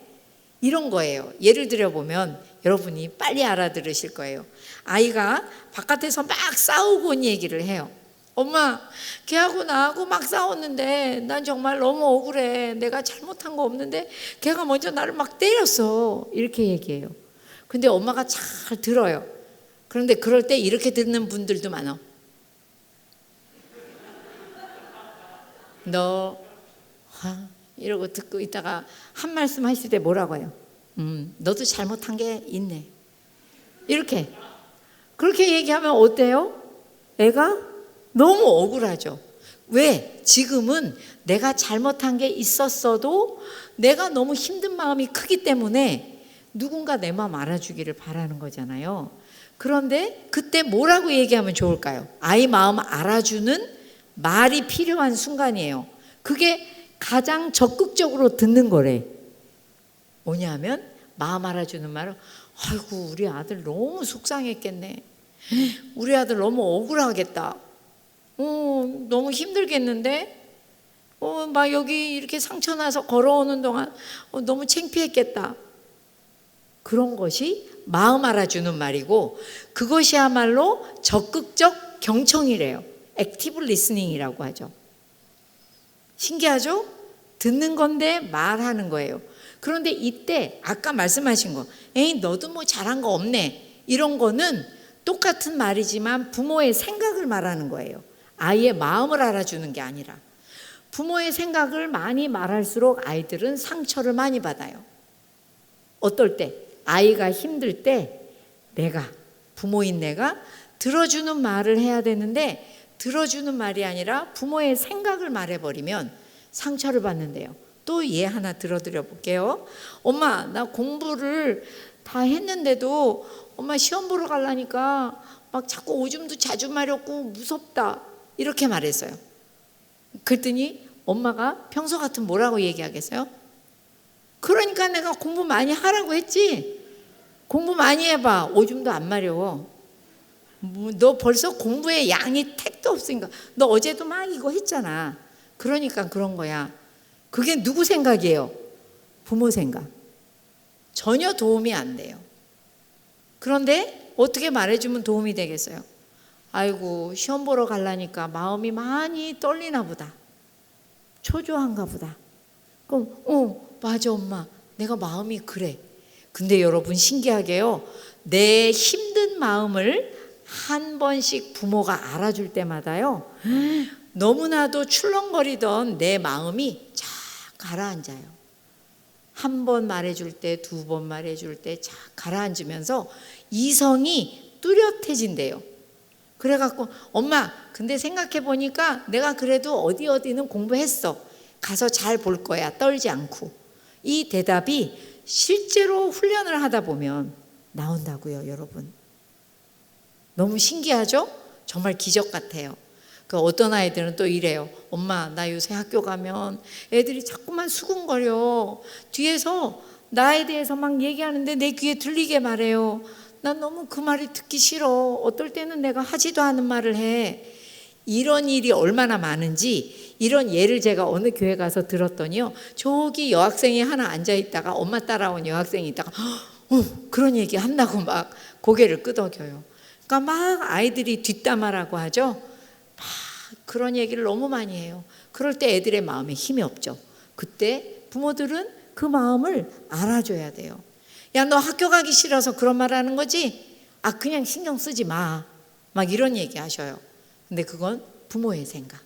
이런 거예요. 예를 들어 보면 여러분이 빨리 알아들으실 거예요. 아이가 바깥에서 막 싸우고 온 얘기를 해요. 엄마, 걔하고 나하고 막 싸웠는데 난 정말 너무 억울해. 내가 잘못한 거 없는데 걔가 먼저 나를 막 때렸어. 이렇게 얘기해요. 근데 엄마가 잘 들어요. 그런데 그럴 때 이렇게 듣는 분들도 많아. 이러고 듣고 있다가 한 말씀 하실 때 뭐라고 해요? 너도 잘못한 게 있네. 이렇게. 그렇게 얘기하면 어때요? 애가 너무 억울하죠. 왜? 지금은 내가 잘못한 게 있었어도 내가 너무 힘든 마음이 크기 때문에 누군가 내 마음 알아주기를 바라는 거잖아요. 그런데 그때 뭐라고 얘기하면 좋을까요? 아이 마음 알아주는 말이 필요한 순간이에요. 그게 가장 적극적으로 듣는 거래. 뭐냐면 마음 알아주는 말은 아이고 우리 아들 너무 속상했겠네. 우리 아들 너무 억울하겠다. 너무 힘들겠는데? 막 여기 이렇게 상처 나서 걸어오는 동안 너무 창피했겠다. 그런 것이 마음 알아주는 말이고 그것이야말로 적극적 경청이래요. 액티브 리스닝이라고 하죠. 신기하죠? 듣는 건데 말하는 거예요. 그런데 이때 아까 말씀하신 거, 에이 너도 뭐 잘한 거 없네, 이런 거는 똑같은 말이지만 부모의 생각을 말하는 거예요. 아이의 마음을 알아주는 게 아니라. 부모의 생각을 많이 말할수록 아이들은 상처를 많이 받아요. 어떨 때? 아이가 힘들 때 부모인 내가 들어주는 말을 해야 되는데 들어주는 말이 아니라 부모의 생각을 말해버리면 상처를 받는데요. 또 예 하나 들어드려 볼게요. 엄마, 나 공부를 다 했는데도 엄마 시험 보러 가려니까 막 자꾸 오줌도 자주 마렵고 무섭다, 이렇게 말했어요. 그랬더니 엄마가 평소 같으면 뭐라고 얘기하겠어요? 그러니까 내가 공부 많이 하라고 했지. 공부 많이 해봐. 오줌도 안 마려워. 너 벌써 공부에 양이 택도 없으니까. 너 어제도 막 이거 했잖아. 그러니까 그런 거야. 그게 누구 생각이에요? 부모 생각. 전혀 도움이 안 돼요. 그런데 어떻게 말해주면 도움이 되겠어요? 아이고 시험 보러 가려니까 마음이 많이 떨리나 보다. 초조한가 보다. 그럼 맞아 엄마, 내가 마음이 그래. 근데 여러분 신기하게요, 내 힘든 마음을 한 번씩 부모가 알아줄 때마다요, 너무나도 출렁거리던 내 마음이 쫙 가라앉아요. 한 번 말해줄 때, 두 번 말해줄 때 쫙 가라앉으면서 이성이 뚜렷해진대요. 그래갖고 엄마, 근데 생각해보니까 내가 그래도 어디는 공부했어. 가서 잘 볼 거야. 떨지 않고. 이 대답이 실제로 훈련을 하다 보면 나온다고요, 여러분. 너무 신기하죠? 정말 기적 같아요. 그 어떤 아이들은 또 이래요. 엄마, 나 요새 학교 가면 애들이 자꾸만 수군거려. 뒤에서 나에 대해서 막 얘기하는데 내 귀에 들리게 말해요. 난 너무 그 말이 듣기 싫어. 어떨 때는 내가 하지도 않은 말을 해. 이런 일이 얼마나 많은지, 이런 예를 제가 어느 교회 가서 들었더니요, 저기 여학생이 하나 앉아있다가 엄마 따라온 여학생이 있다가 그런 얘기 한다고 막 고개를 끄덕여요. 그러니까 막 아이들이 뒷담화라고 하죠. 막 그런 얘기를 너무 많이 해요. 그럴 때 애들의 마음에 힘이 없죠. 그때 부모들은 그 마음을 알아줘야 돼요. 야, 너 학교 가기 싫어서 그런 말 하는 거지? 아, 그냥 신경 쓰지 마. 막 이런 얘기 하셔요. 근데 그건 부모의 생각.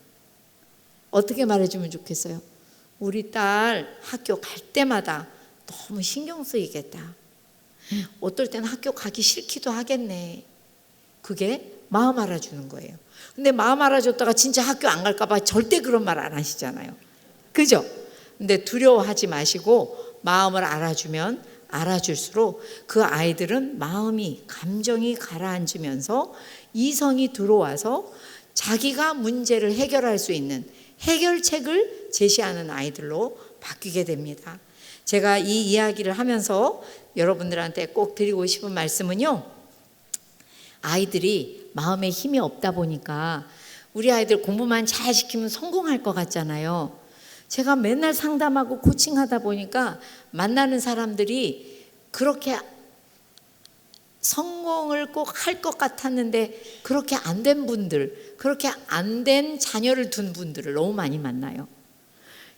어떻게 말해주면 좋겠어요? 우리 딸 학교 갈 때마다 너무 신경 쓰이겠다. 어떨 때는 학교 가기 싫기도 하겠네. 그게 마음 알아주는 거예요. 근데 마음 알아줬다가 진짜 학교 안 갈까 봐 절대 그런 말 안 하시잖아요. 그죠? 근데 두려워하지 마시고 마음을 알아주면 알아줄수록 그 아이들은 마음이, 감정이 가라앉으면서 이성이 들어와서 자기가 문제를 해결할 수 있는 해결책을 제시하는 아이들로 바뀌게 됩니다. 제가 이 이야기를 하면서 여러분들한테 꼭 드리고 싶은 말씀은요, 아이들이 마음에 힘이 없다 보니까 우리 아이들 공부만 잘 시키면 성공할 것 같잖아요. 제가 맨날 상담하고 코칭하다 보니까 만나는 사람들이 그렇게 성공을 꼭 할 것 같았는데 그렇게 안 된 분들, 그렇게 안 된 자녀를 둔 분들을 너무 많이 만나요.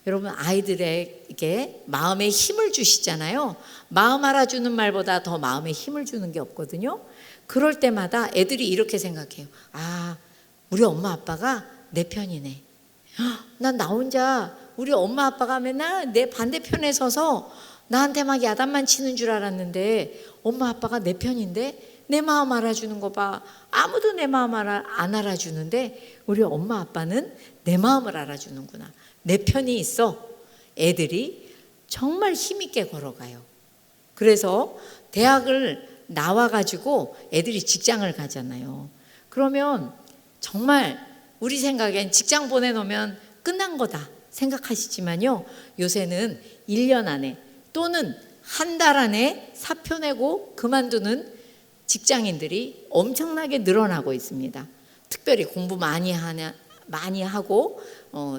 여러분, 아이들에게 마음에 힘을 주시잖아요. 마음 알아주는 말보다 더 마음에 힘을 주는 게 없거든요. 그럴 때마다 애들이 이렇게 생각해요. 아, 우리 엄마 아빠가 내 편이네. 난 나 혼자 우리 엄마 아빠가 맨날 내 반대편에 서서 나한테 막 야단만 치는 줄 알았는데 엄마 아빠가 내 편인데 내 마음 알아주는 거 봐. 아무도 내 마음 안 알아주는데 우리 엄마 아빠는 내 마음을 알아주는구나. 내 편이 있어. 애들이 정말 힘있게 걸어가요. 그래서 대학을 나와가지고 애들이 직장을 가잖아요. 그러면 정말 우리 생각엔 직장 보내놓으면 끝난 거다 생각하시지만요, 요새는 1년 안에 또는 한 달 안에 사표 내고 그만두는 직장인들이 엄청나게 늘어나고 있습니다. 특별히 공부 많이 하고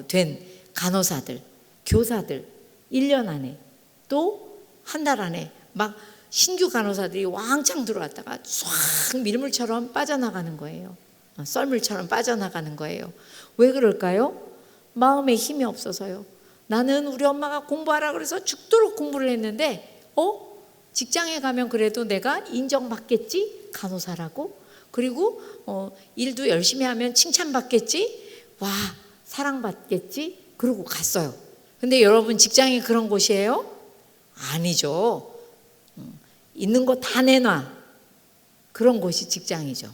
된 간호사들, 교사들 1년 안에 또 한 달 안에 막 신규 간호사들이 왕창 들어왔다가 싹 밀물처럼 빠져나가는 거예요. 썰물처럼 빠져나가는 거예요. 왜 그럴까요? 마음에 힘이 없어서요. 나는 우리 엄마가 공부하라 그래서 죽도록 공부를 했는데 직장에 가면 그래도 내가 인정받겠지? 간호사라고? 그리고 일도 열심히 하면 칭찬받겠지? 와, 사랑받겠지? 그러고 갔어요. 근데 여러분, 직장이 그런 곳이에요? 아니죠. 있는 거 다 내놔. 그런 곳이 직장이죠.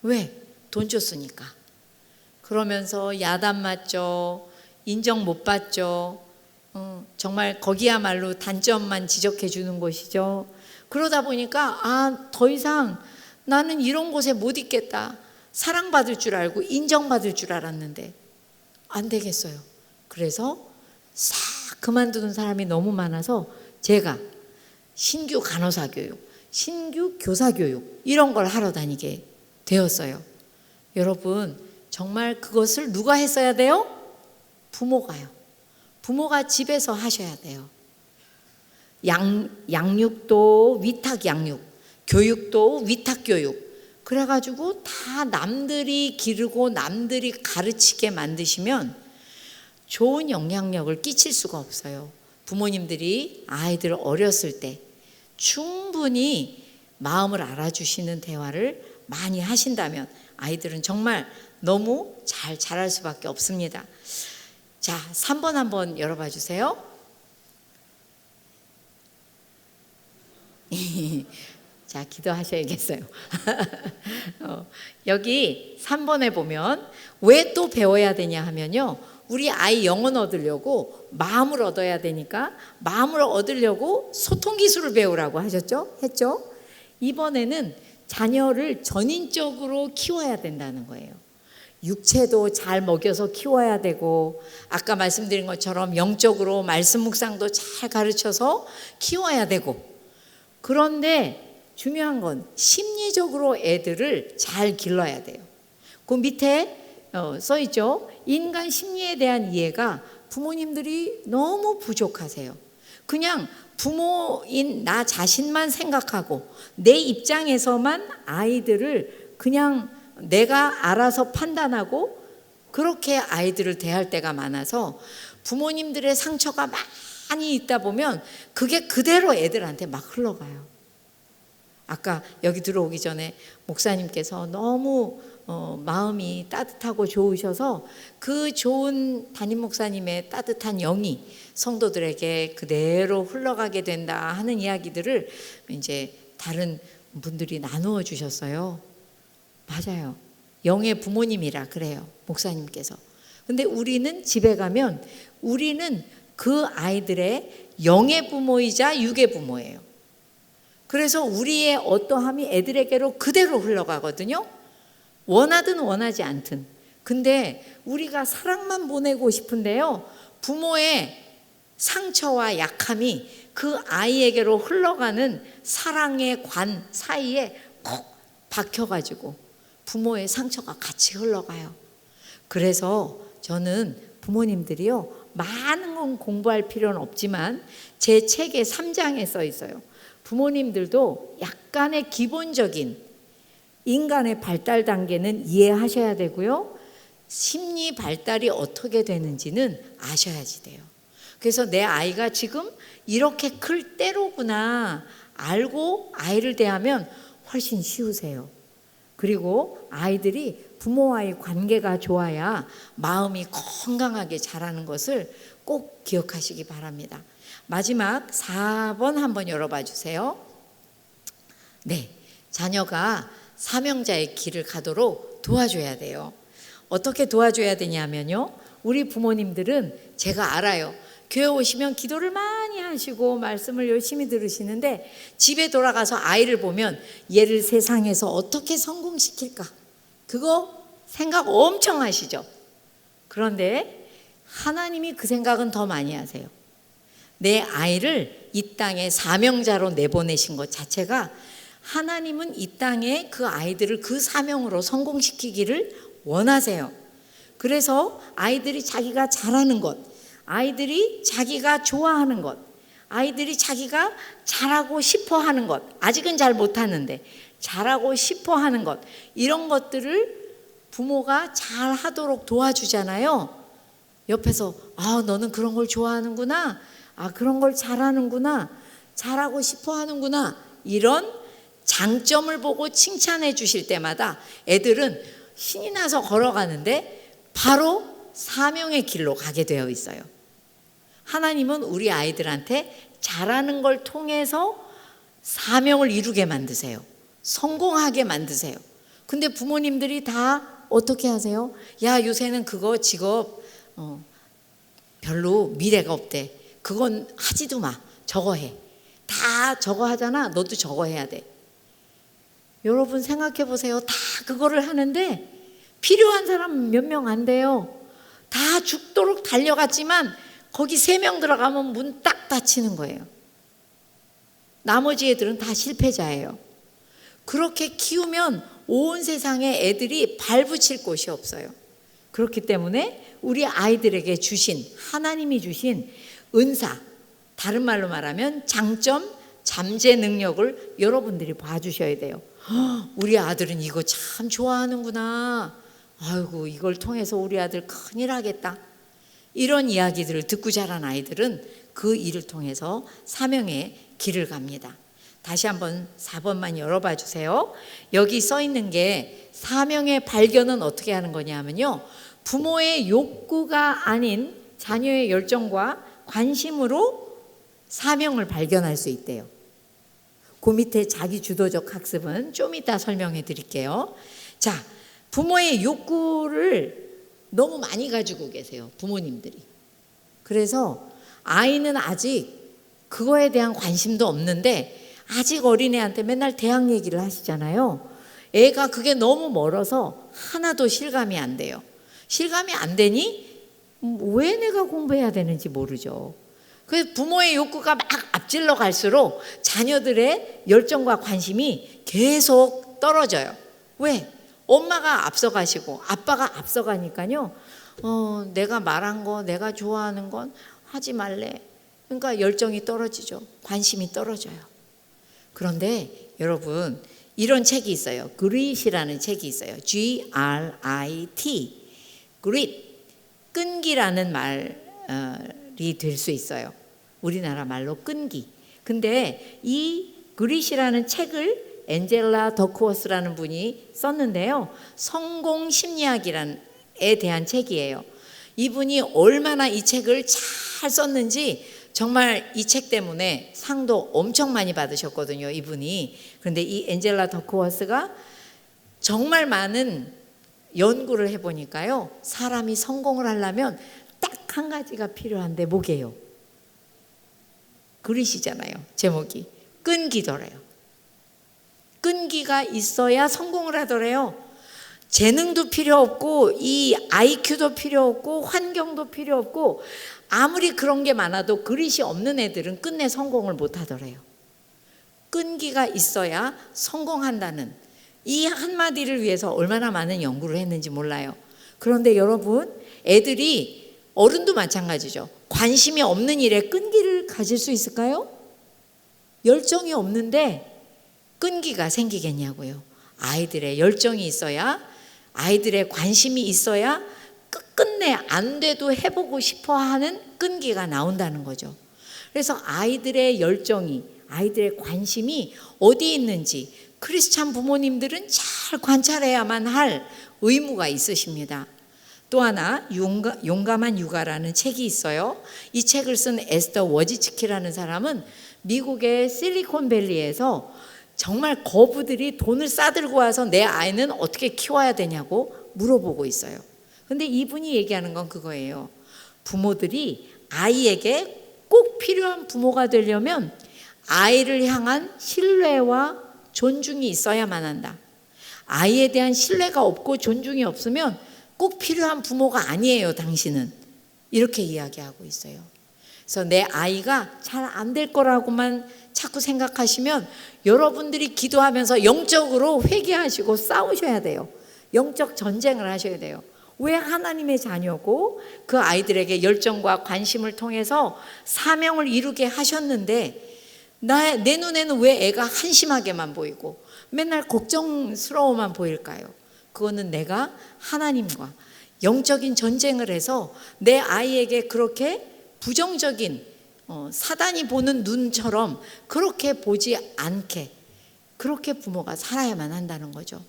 왜? 돈 줬으니까. 그러면서 야단 맞죠. 인정 못 받죠. 정말 거기야말로 단점만 지적해 주는 곳이죠. 그러다 보니까 더 이상 나는 이런 곳에 못 있겠다. 사랑받을 줄 알고 인정받을 줄 알았는데 안 되겠어요. 그래서 싹 그만두는 사람이 너무 많아서 제가 신규 간호사 교육, 신규 교사 교육 이런 걸 하러 다니게 되었어요. 여러분, 정말 그것을 누가 했어야 돼요? 부모가요. 부모가 집에서 하셔야 돼요. 양육도 위탁 양육, 교육도 위탁 교육. 그래가지고 다 남들이 기르고 남들이 가르치게 만드시면 좋은 영향력을 끼칠 수가 없어요. 부모님들이 아이들 어렸을 때 충분히 마음을 알아주시는 대화를 많이 하신다면 아이들은 정말 너무 잘 자랄 수밖에 없습니다. 자, 3번 한번 열어봐 주세요. 자, 기도하셔야겠어요. 여기 3번에 보면 왜 또 배워야 되냐 하면요, 우리 아이 영혼 얻으려고 마음을 얻어야 되니까 마음을 얻으려고 소통 기술을 배우라고 했죠. 이번에는 자녀를 전인적으로 키워야 된다는 거예요. 육체도 잘 먹여서 키워야 되고, 아까 말씀드린 것처럼 영적으로 말씀 묵상도 잘 가르쳐서 키워야 되고, 그런데 중요한 건 심리적으로 애들을 잘 길러야 돼요. 그 밑에 써 있죠. 인간 심리에 대한 이해가 부모님들이 너무 부족하세요. 그냥 부모인 나 자신만 생각하고 내 입장에서만 아이들을 그냥 내가 알아서 판단하고 그렇게 아이들을 대할 때가 많아서 부모님들의 상처가 많이 있다 보면 그게 그대로 애들한테 막 흘러가요. 아까 여기 들어오기 전에 목사님께서 너무 마음이 따뜻하고 좋으셔서 그 좋은 담임 목사님의 따뜻한 영이 성도들에게 그대로 흘러가게 된다 하는 이야기들을 이제 다른 분들이 나누어 주셨어요. 맞아요. 영의 부모님이라 그래요, 목사님께서. 근데 우리는 집에 가면 우리는 그 아이들의 영의 부모이자 육의 부모예요. 그래서 우리의 어떠함이 애들에게로 그대로 흘러가거든요. 원하든 원하지 않든. 근데 우리가 사랑만 보내고 싶은데요, 부모의 상처와 약함이 그 아이에게로 흘러가는 사랑의 관 사이에 콕 박혀가지고 부모의 상처가 같이 흘러가요. 그래서 저는 부모님들이요, 많은 건 공부할 필요는 없지만 제 책의 3장에 써 있어요. 부모님들도 약간의 기본적인 인간의 발달 단계는 이해하셔야 되고요, 심리 발달이 어떻게 되는지는 아셔야지 돼요. 그래서 내 아이가 지금 이렇게 클 때로구나 알고 아이를 대하면 훨씬 쉬우세요. 그리고 아이들이 부모와의 관계가 좋아야 마음이 건강하게 자라는 것을 꼭 기억하시기 바랍니다. 마지막 4번 한번 열어봐 주세요. 네, 자녀가 사명자의 길을 가도록 도와줘야 돼요. 어떻게 도와줘야 되냐면요, 우리 부모님들은 제가 알아요. 교회 오시면 기도를 많이 하시고 말씀을 열심히 들으시는데 집에 돌아가서 아이를 보면 얘를 세상에서 어떻게 성공시킬까, 그거 생각 엄청 하시죠. 그런데 하나님이 그 생각은 더 많이 하세요. 내 아이를 이 땅에 사명자로 내보내신 것 자체가 하나님은 이 땅에 그 아이들을 그 사명으로 성공시키기를 원하세요. 그래서 아이들이 자기가 잘하는 것, 아이들이 자기가 좋아하는 것, 아이들이 자기가 잘하고 싶어 하는 것, 아직은 잘 못하는데 잘하고 싶어 하는 것, 이런 것들을 부모가 잘 하도록 도와주잖아요. 옆에서 너는 그런 걸 좋아하는구나, 그런 걸 잘하는구나, 잘하고 싶어 하는구나, 이런 장점을 보고 칭찬해 주실 때마다 애들은 신이 나서 걸어가는데 바로 사명의 길로 가게 되어 있어요. 하나님은 우리 아이들한테 잘하는 걸 통해서 사명을 이루게 만드세요. 성공하게 만드세요. 근데 부모님들이 다 어떻게 하세요? 야, 요새는 그거 직업 별로 미래가 없대. 그건 하지도 마. 저거 해. 다 저거 하잖아. 너도 저거 해야 돼. 여러분 생각해 보세요. 다 그거를 하는데 필요한 사람 몇 명 안 돼요. 다 죽도록 달려갔지만 거기 3명 들어가면 문 딱 닫히는 거예요. 나머지 애들은 다 실패자예요. 그렇게 키우면 온 세상에 애들이 발붙일 곳이 없어요. 그렇기 때문에 우리 아이들에게 주신, 하나님이 주신 은사, 다른 말로 말하면 장점, 잠재 능력을 여러분들이 봐주셔야 돼요. 우리 아들은 이거 참 좋아하는구나. 아이고, 이걸 통해서 우리 아들 큰일 하겠다. 이런 이야기들을 듣고 자란 아이들은 그 일을 통해서 사명의 길을 갑니다. 다시 한번 4번만 열어봐 주세요. 여기 써 있는 게 사명의 발견은 어떻게 하는 거냐면요, 부모의 욕구가 아닌 자녀의 열정과 관심으로 사명을 발견할 수 있대요. 그 밑에 자기 주도적 학습은 좀 이따 설명해 드릴게요. 자, 부모의 욕구를 너무 많이 가지고 계세요, 부모님들이. 그래서 아이는 아직 그거에 대한 관심도 없는데 아직 어린애한테 맨날 대학 얘기를 하시잖아요. 애가 그게 너무 멀어서 하나도 실감이 안 돼요. 실감이 안 되니 왜 내가 공부해야 되는지 모르죠. 그래서 부모의 욕구가 막 앞질러 갈수록 자녀들의 열정과 관심이 계속 떨어져요. 왜? 엄마가 앞서가시고 아빠가 앞서가니까요, 내가 말한 거, 내가 좋아하는 건 하지 말래. 그러니까 열정이 떨어지죠. 관심이 떨어져요. 그런데 여러분, 이런 책이 있어요. 그릿이라는 책이 있어요. Grit. 그릿, 끈기라는 말이 될 수 있어요. 우리나라 말로 끈기. 근데 이 그릿이라는 책을 엔젤라 더크워스라는 분이 썼는데요, 성공 심리학에 대한 책이에요. 이분이 얼마나 이 책을 잘 썼는지 정말 이 책 때문에 상도 엄청 많이 받으셨거든요, 이분이. 그런데 이 엔젤라 더크워스가 정말 많은 연구를 해보니까요, 사람이 성공을 하려면 딱 한 가지가 필요한데 뭐게요? 그릿이잖아요, 제목이. 끈기더래요. 끈기가 있어야 성공을 하더래요. 재능도 필요 없고 이 IQ도 필요 없고 환경도 필요 없고 아무리 그런 게 많아도 그릿이 없는 애들은 끝내 성공을 못 하더래요. 끈기가 있어야 성공한다는 이 한마디를 위해서 얼마나 많은 연구를 했는지 몰라요. 그런데 여러분, 애들이, 어른도 마찬가지죠. 관심이 없는 일에 끈기를 가질 수 있을까요? 열정이 없는데 끈기가 생기겠냐고요. 아이들의 열정이 있어야, 아이들의 관심이 있어야 끝끝내 안 돼도 해보고 싶어 하는 끈기가 나온다는 거죠. 그래서 아이들의 열정이, 아이들의 관심이 어디 있는지 크리스찬 부모님들은 잘 관찰해야만 할 의무가 있으십니다. 또 하나, 용감한 육아라는 책이 있어요. 이 책을 쓴 에스더 워지츠키라는 사람은 미국의 실리콘밸리에서 정말 거부들이 돈을 싸들고 와서 내 아이는 어떻게 키워야 되냐고 물어보고 있어요. 근데 이분이 얘기하는 건 그거예요. 부모들이 아이에게 꼭 필요한 부모가 되려면 아이를 향한 신뢰와 존중이 있어야만 한다. 아이에 대한 신뢰가 없고 존중이 없으면 꼭 필요한 부모가 아니에요, 당신은. 이렇게 이야기하고 있어요. 그래서 내 아이가 잘 안 될 거라고만 자꾸 생각하시면 여러분들이 기도하면서 영적으로 회개하시고 싸우셔야 돼요. 영적 전쟁을 하셔야 돼요. 왜 하나님의 자녀고 그 아이들에게 열정과 관심을 통해서 사명을 이루게 하셨는데 내 눈에는 왜 애가 한심하게만 보이고 맨날 걱정스러워만 보일까요? 그거는 내가 하나님과 영적인 전쟁을 해서 내 아이에게 그렇게 부정적인 사단이 보는 눈처럼 그렇게 보지 않게, 그렇게 부모가 살아야만 한다는 거죠.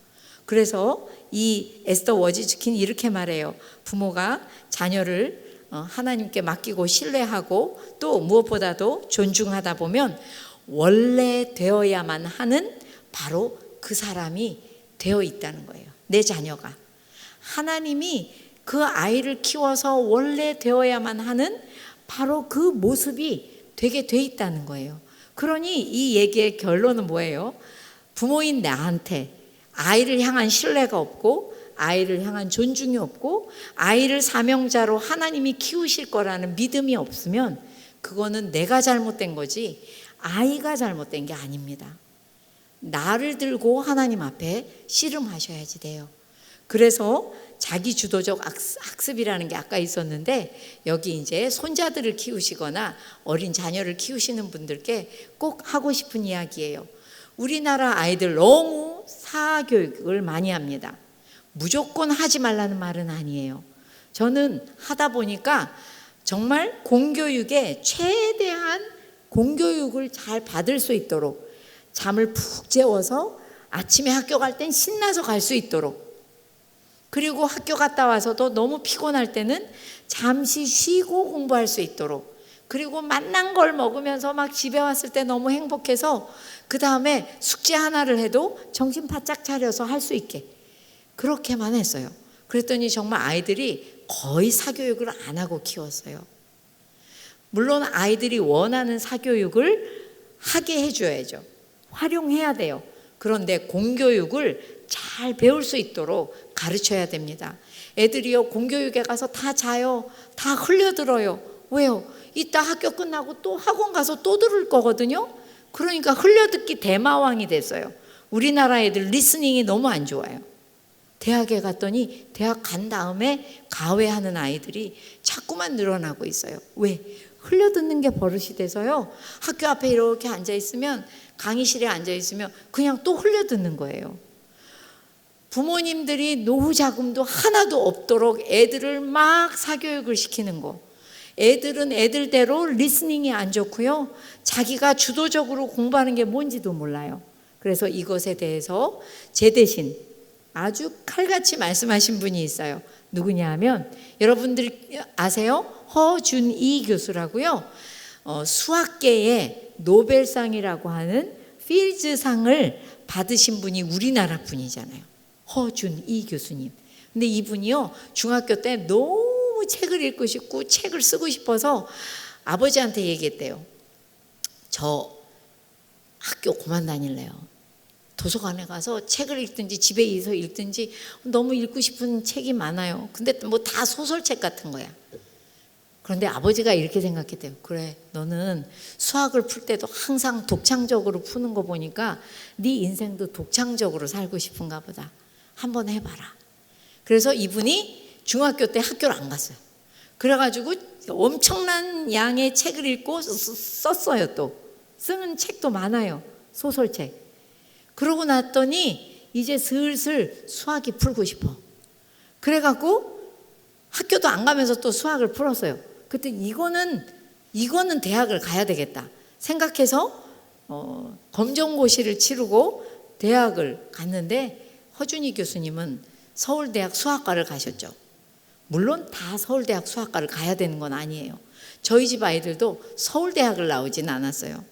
그래서 이 에스더 워지츠키는 이렇게 말해요. 부모가 자녀를 하나님께 맡기고 신뢰하고 또 무엇보다도 존중하다 보면 원래 되어야만 하는 바로 그 사람이 되어 있다는 거예요. 내 자녀가. 하나님이 그 아이를 키워서 원래 되어야만 하는 바로 그 모습이 되게 돼 있다는 거예요. 그러니 이 얘기의 결론은 뭐예요? 부모인 나한테 아이를 향한 신뢰가 없고 아이를 향한 존중이 없고 아이를 사명자로 하나님이 키우실 거라는 믿음이 없으면 그거는 내가 잘못된 거지 아이가 잘못된 게 아닙니다. 나를 들고 하나님 앞에 씨름하셔야지 돼요. 그래서 자기 주도적 학습이라는 게 아까 있었는데 여기 이제 손자들을 키우시거나 어린 자녀를 키우시는 분들께 꼭 하고 싶은 이야기예요. 우리나라 아이들 너무 사교육을 많이 합니다. 무조건 하지 말라는 말은 아니에요. 저는 하다 보니까 정말 공교육에 최대한 공교육을 잘 받을 수 있도록 잠을 푹 재워서 아침에 학교 갈 땐 신나서 갈 수 있도록, 그리고 학교 갔다 와서도 너무 피곤할 때는 잠시 쉬고 공부할 수 있도록, 그리고 맛난 걸 먹으면서 막 집에 왔을 때 너무 행복해서 그 다음에 숙제 하나를 해도 정신 바짝 차려서 할 수 있게 그렇게만 했어요. 그랬더니 정말 아이들이 거의 사교육을 안 하고 키웠어요. 물론 아이들이 원하는 사교육을 하게 해줘야죠. 활용해야 돼요. 그런데 공교육을 잘 배울 수 있도록 가르쳐야 됩니다. 애들이요, 공교육에 가서 다 자요. 다 흘려들어요. 왜요? 이따 학교 끝나고 또 학원 가서 또 들을 거거든요. 그러니까 흘려듣기 대마왕이 됐어요. 우리나라 애들 리스닝이 너무 안 좋아요. 대학에 갔더니 대학 간 다음에 가외하는 아이들이 자꾸만 늘어나고 있어요. 왜? 흘려듣는 게 버릇이 돼서요. 학교 앞에 이렇게 앉아있으면, 강의실에 앉아있으면 그냥 또 흘려듣는 거예요. 부모님들이 노후 자금도 하나도 없도록 애들을 막 사교육을 시키는 거. 애들은 애들대로 리스닝이 안 좋고요. 자기가 주도적으로 공부하는 게 뭔지도 몰라요. 그래서 이것에 대해서 제 대신 아주 칼같이 말씀하신 분이 있어요. 누구냐 하면 여러분들 아세요? 허준이 교수라고요. 수학계의 노벨상이라고 하는 필즈상을 받으신 분이 우리나라 분이잖아요. 허준이 교수님. 근데 이분이요, 중학교 때 너무 책을 읽고 싶고 책을 쓰고 싶어서 아버지한테 얘기했대요. 저 학교 그만 다닐래요. 도서관에 가서 책을 읽든지 집에서 읽든지, 너무 읽고 싶은 책이 많아요. 근데 뭐 다 소설책 같은 거야. 그런데 아버지가 이렇게 생각했대요. 그래, 너는 수학을 풀 때도 항상 독창적으로 푸는 거 보니까 네 인생도 독창적으로 살고 싶은가 보다. 한번 해봐라. 그래서 이분이 중학교 때 학교를 안 갔어요. 그래가지고 엄청난 양의 책을 읽고 썼어요. 또 쓰는 책도 많아요. 소설책. 그러고 났더니 이제 슬슬 수학이 풀고 싶어. 그래갖고 학교도 안 가면서 또 수학을 풀었어요. 그때 이거는 대학을 가야 되겠다 생각해서 검정고시를 치르고 대학을 갔는데, 허준이 교수님은 서울대학 수학과를 가셨죠. 물론 다 서울대학 수학과를 가야 되는 건 아니에요. 저희 집 아이들도 서울대학을 나오진 않았어요.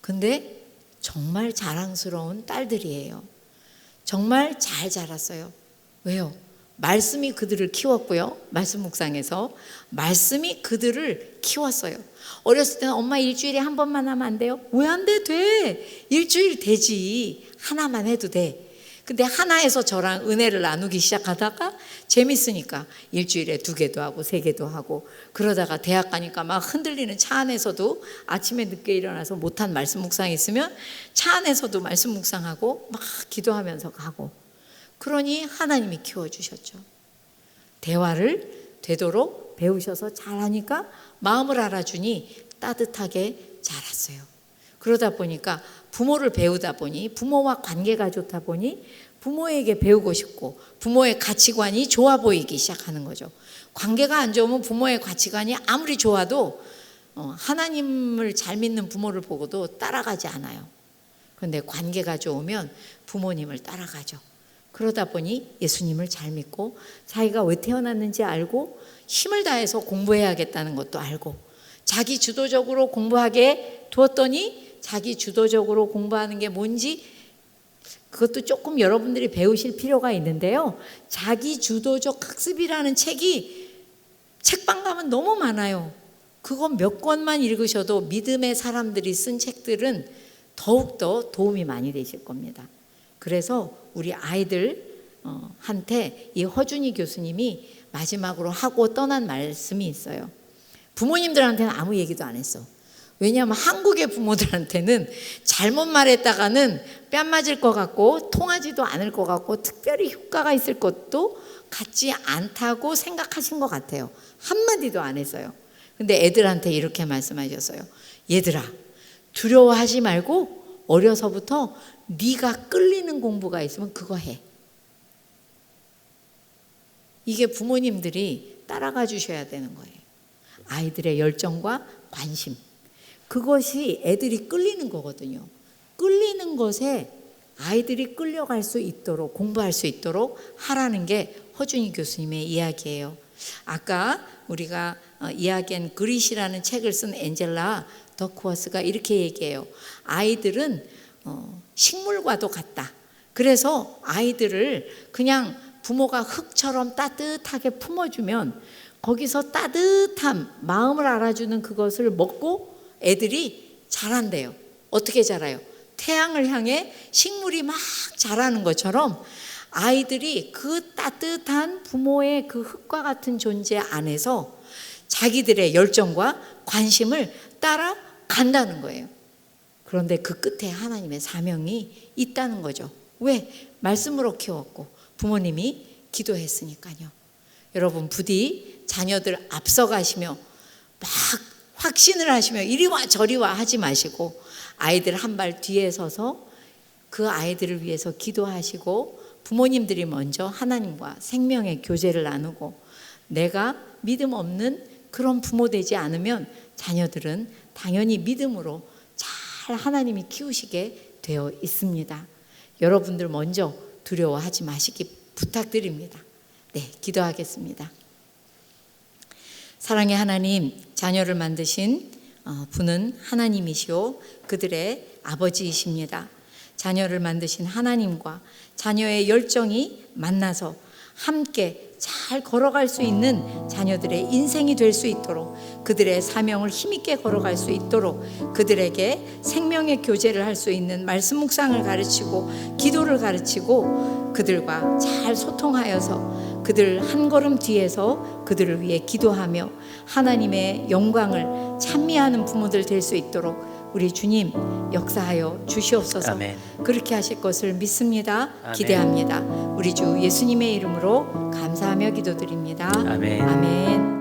근데 정말 자랑스러운 딸들이에요. 정말 잘 자랐어요. 왜요? 말씀이 그들을 키웠고요. 말씀 묵상에서 말씀이 그들을 키웠어요. 어렸을 때는 엄마 일주일에 한 번만 하면 안 돼요? 왜 안 돼? 돼. 일주일 되지. 하나만 해도 돼. 근데 하나에서 저랑 은혜를 나누기 시작하다가 재밌으니까 일주일에 2개도 하고 3개도 하고, 그러다가 대학 가니까 막 흔들리는 차 안에서도 아침에 늦게 일어나서 못한 말씀 묵상 있으면 차 안에서도 말씀 묵상하고 막 기도하면서 가고, 그러니 하나님이 키워주셨죠. 대화를 되도록 배우셔서 잘하니까 마음을 알아주니 따뜻하게 자랐어요. 그러다 보니까 부모를 배우다 보니, 부모와 관계가 좋다 보니 부모에게 배우고 싶고 부모의 가치관이 좋아 보이기 시작하는 거죠. 관계가 안 좋으면 부모의 가치관이 아무리 좋아도 하나님을 잘 믿는 부모를 보고도 따라가지 않아요. 그런데 관계가 좋으면 부모님을 따라가죠. 그러다 보니 예수님을 잘 믿고 자기가 왜 태어났는지 알고 힘을 다해서 공부해야겠다는 것도 알고, 자기 주도적으로 공부하게 두었더니 자기 주도적으로 공부하는 게 뭔지 그것도 조금 여러분들이 배우실 필요가 있는데요. 자기 주도적 학습이라는 책이 책방 가면 너무 많아요. 그거 몇 권만 읽으셔도 믿음의 사람들이 쓴 책들은 더욱더 도움이 많이 되실 겁니다. 그래서 우리 아이들한테 이 허준이 교수님이 마지막으로 하고 떠난 말씀이 있어요. 부모님들한테는 아무 얘기도 안 했어. 왜냐하면 한국의 부모들한테는 잘못 말했다가는 뺨 맞을 것 같고 통하지도 않을 것 같고 특별히 효과가 있을 것도 같지 않다고 생각하신 것 같아요. 한마디도 안 했어요. 근데 애들한테 이렇게 말씀하셨어요. 얘들아, 두려워하지 말고 어려서부터 네가 끌리는 공부가 있으면 그거 해. 이게 부모님들이 따라가 주셔야 되는 거예요. 아이들의 열정과 관심, 그것이 애들이 끌리는 거거든요. 끌리는 것에 아이들이 끌려갈 수 있도록 공부할 수 있도록 하라는 게 허준희 교수님의 이야기예요. 아까 우리가 이야기한 그릿이라는 책을 쓴 앤젤라 더크워스가 이렇게 얘기해요. 아이들은 식물과도 같다. 그래서 아이들을 그냥 부모가 흙처럼 따뜻하게 품어주면 거기서 따뜻함, 마음을 알아주는 그것을 먹고 애들이 자란대요. 어떻게 자라요? 태양을 향해 식물이 막 자라는 것처럼 아이들이 그 따뜻한 부모의 그 흙과 같은 존재 안에서 자기들의 열정과 관심을 따라간다는 거예요. 그런데 그 끝에 하나님의 사명이 있다는 거죠. 왜? 말씀으로 키웠고 부모님이 기도했으니까요. 여러분 부디 자녀들 앞서가시며 막 확신을 하시며 이리와 저리와 하지 마시고 아이들 한 발 뒤에 서서 그 아이들을 위해서 기도하시고 부모님들이 먼저 하나님과 생명의 교제를 나누고 내가 믿음 없는 그런 부모 되지 않으면 자녀들은 당연히 믿음으로 잘 하나님이 키우시게 되어 있습니다. 여러분들 먼저 두려워하지 마시기 부탁드립니다. 네, 기도하겠습니다. 사랑의 하나님, 자녀를 만드신 분은 하나님이시오 그들의 아버지이십니다. 자녀를 만드신 하나님과 자녀의 열정이 만나서 함께 잘 걸어갈 수 있는 자녀들의 인생이 될 수 있도록 그들의 사명을 힘있게 걸어갈 수 있도록 그들에게 생명의 교제를 할 수 있는 말씀 묵상을 가르치고 기도를 가르치고 그들과 잘 소통하여서 그들 한 걸음 뒤에서 그들을 위해 기도하며 하나님의 영광을 찬미하는 부모들 될 수 있도록 우리 주님 역사하여 주시옵소서. 아멘. 그렇게 하실 것을 믿습니다. 아멘. 기대합니다. 우리 주 예수님의 이름으로 감사하며 기도드립니다. 아멘. 아멘.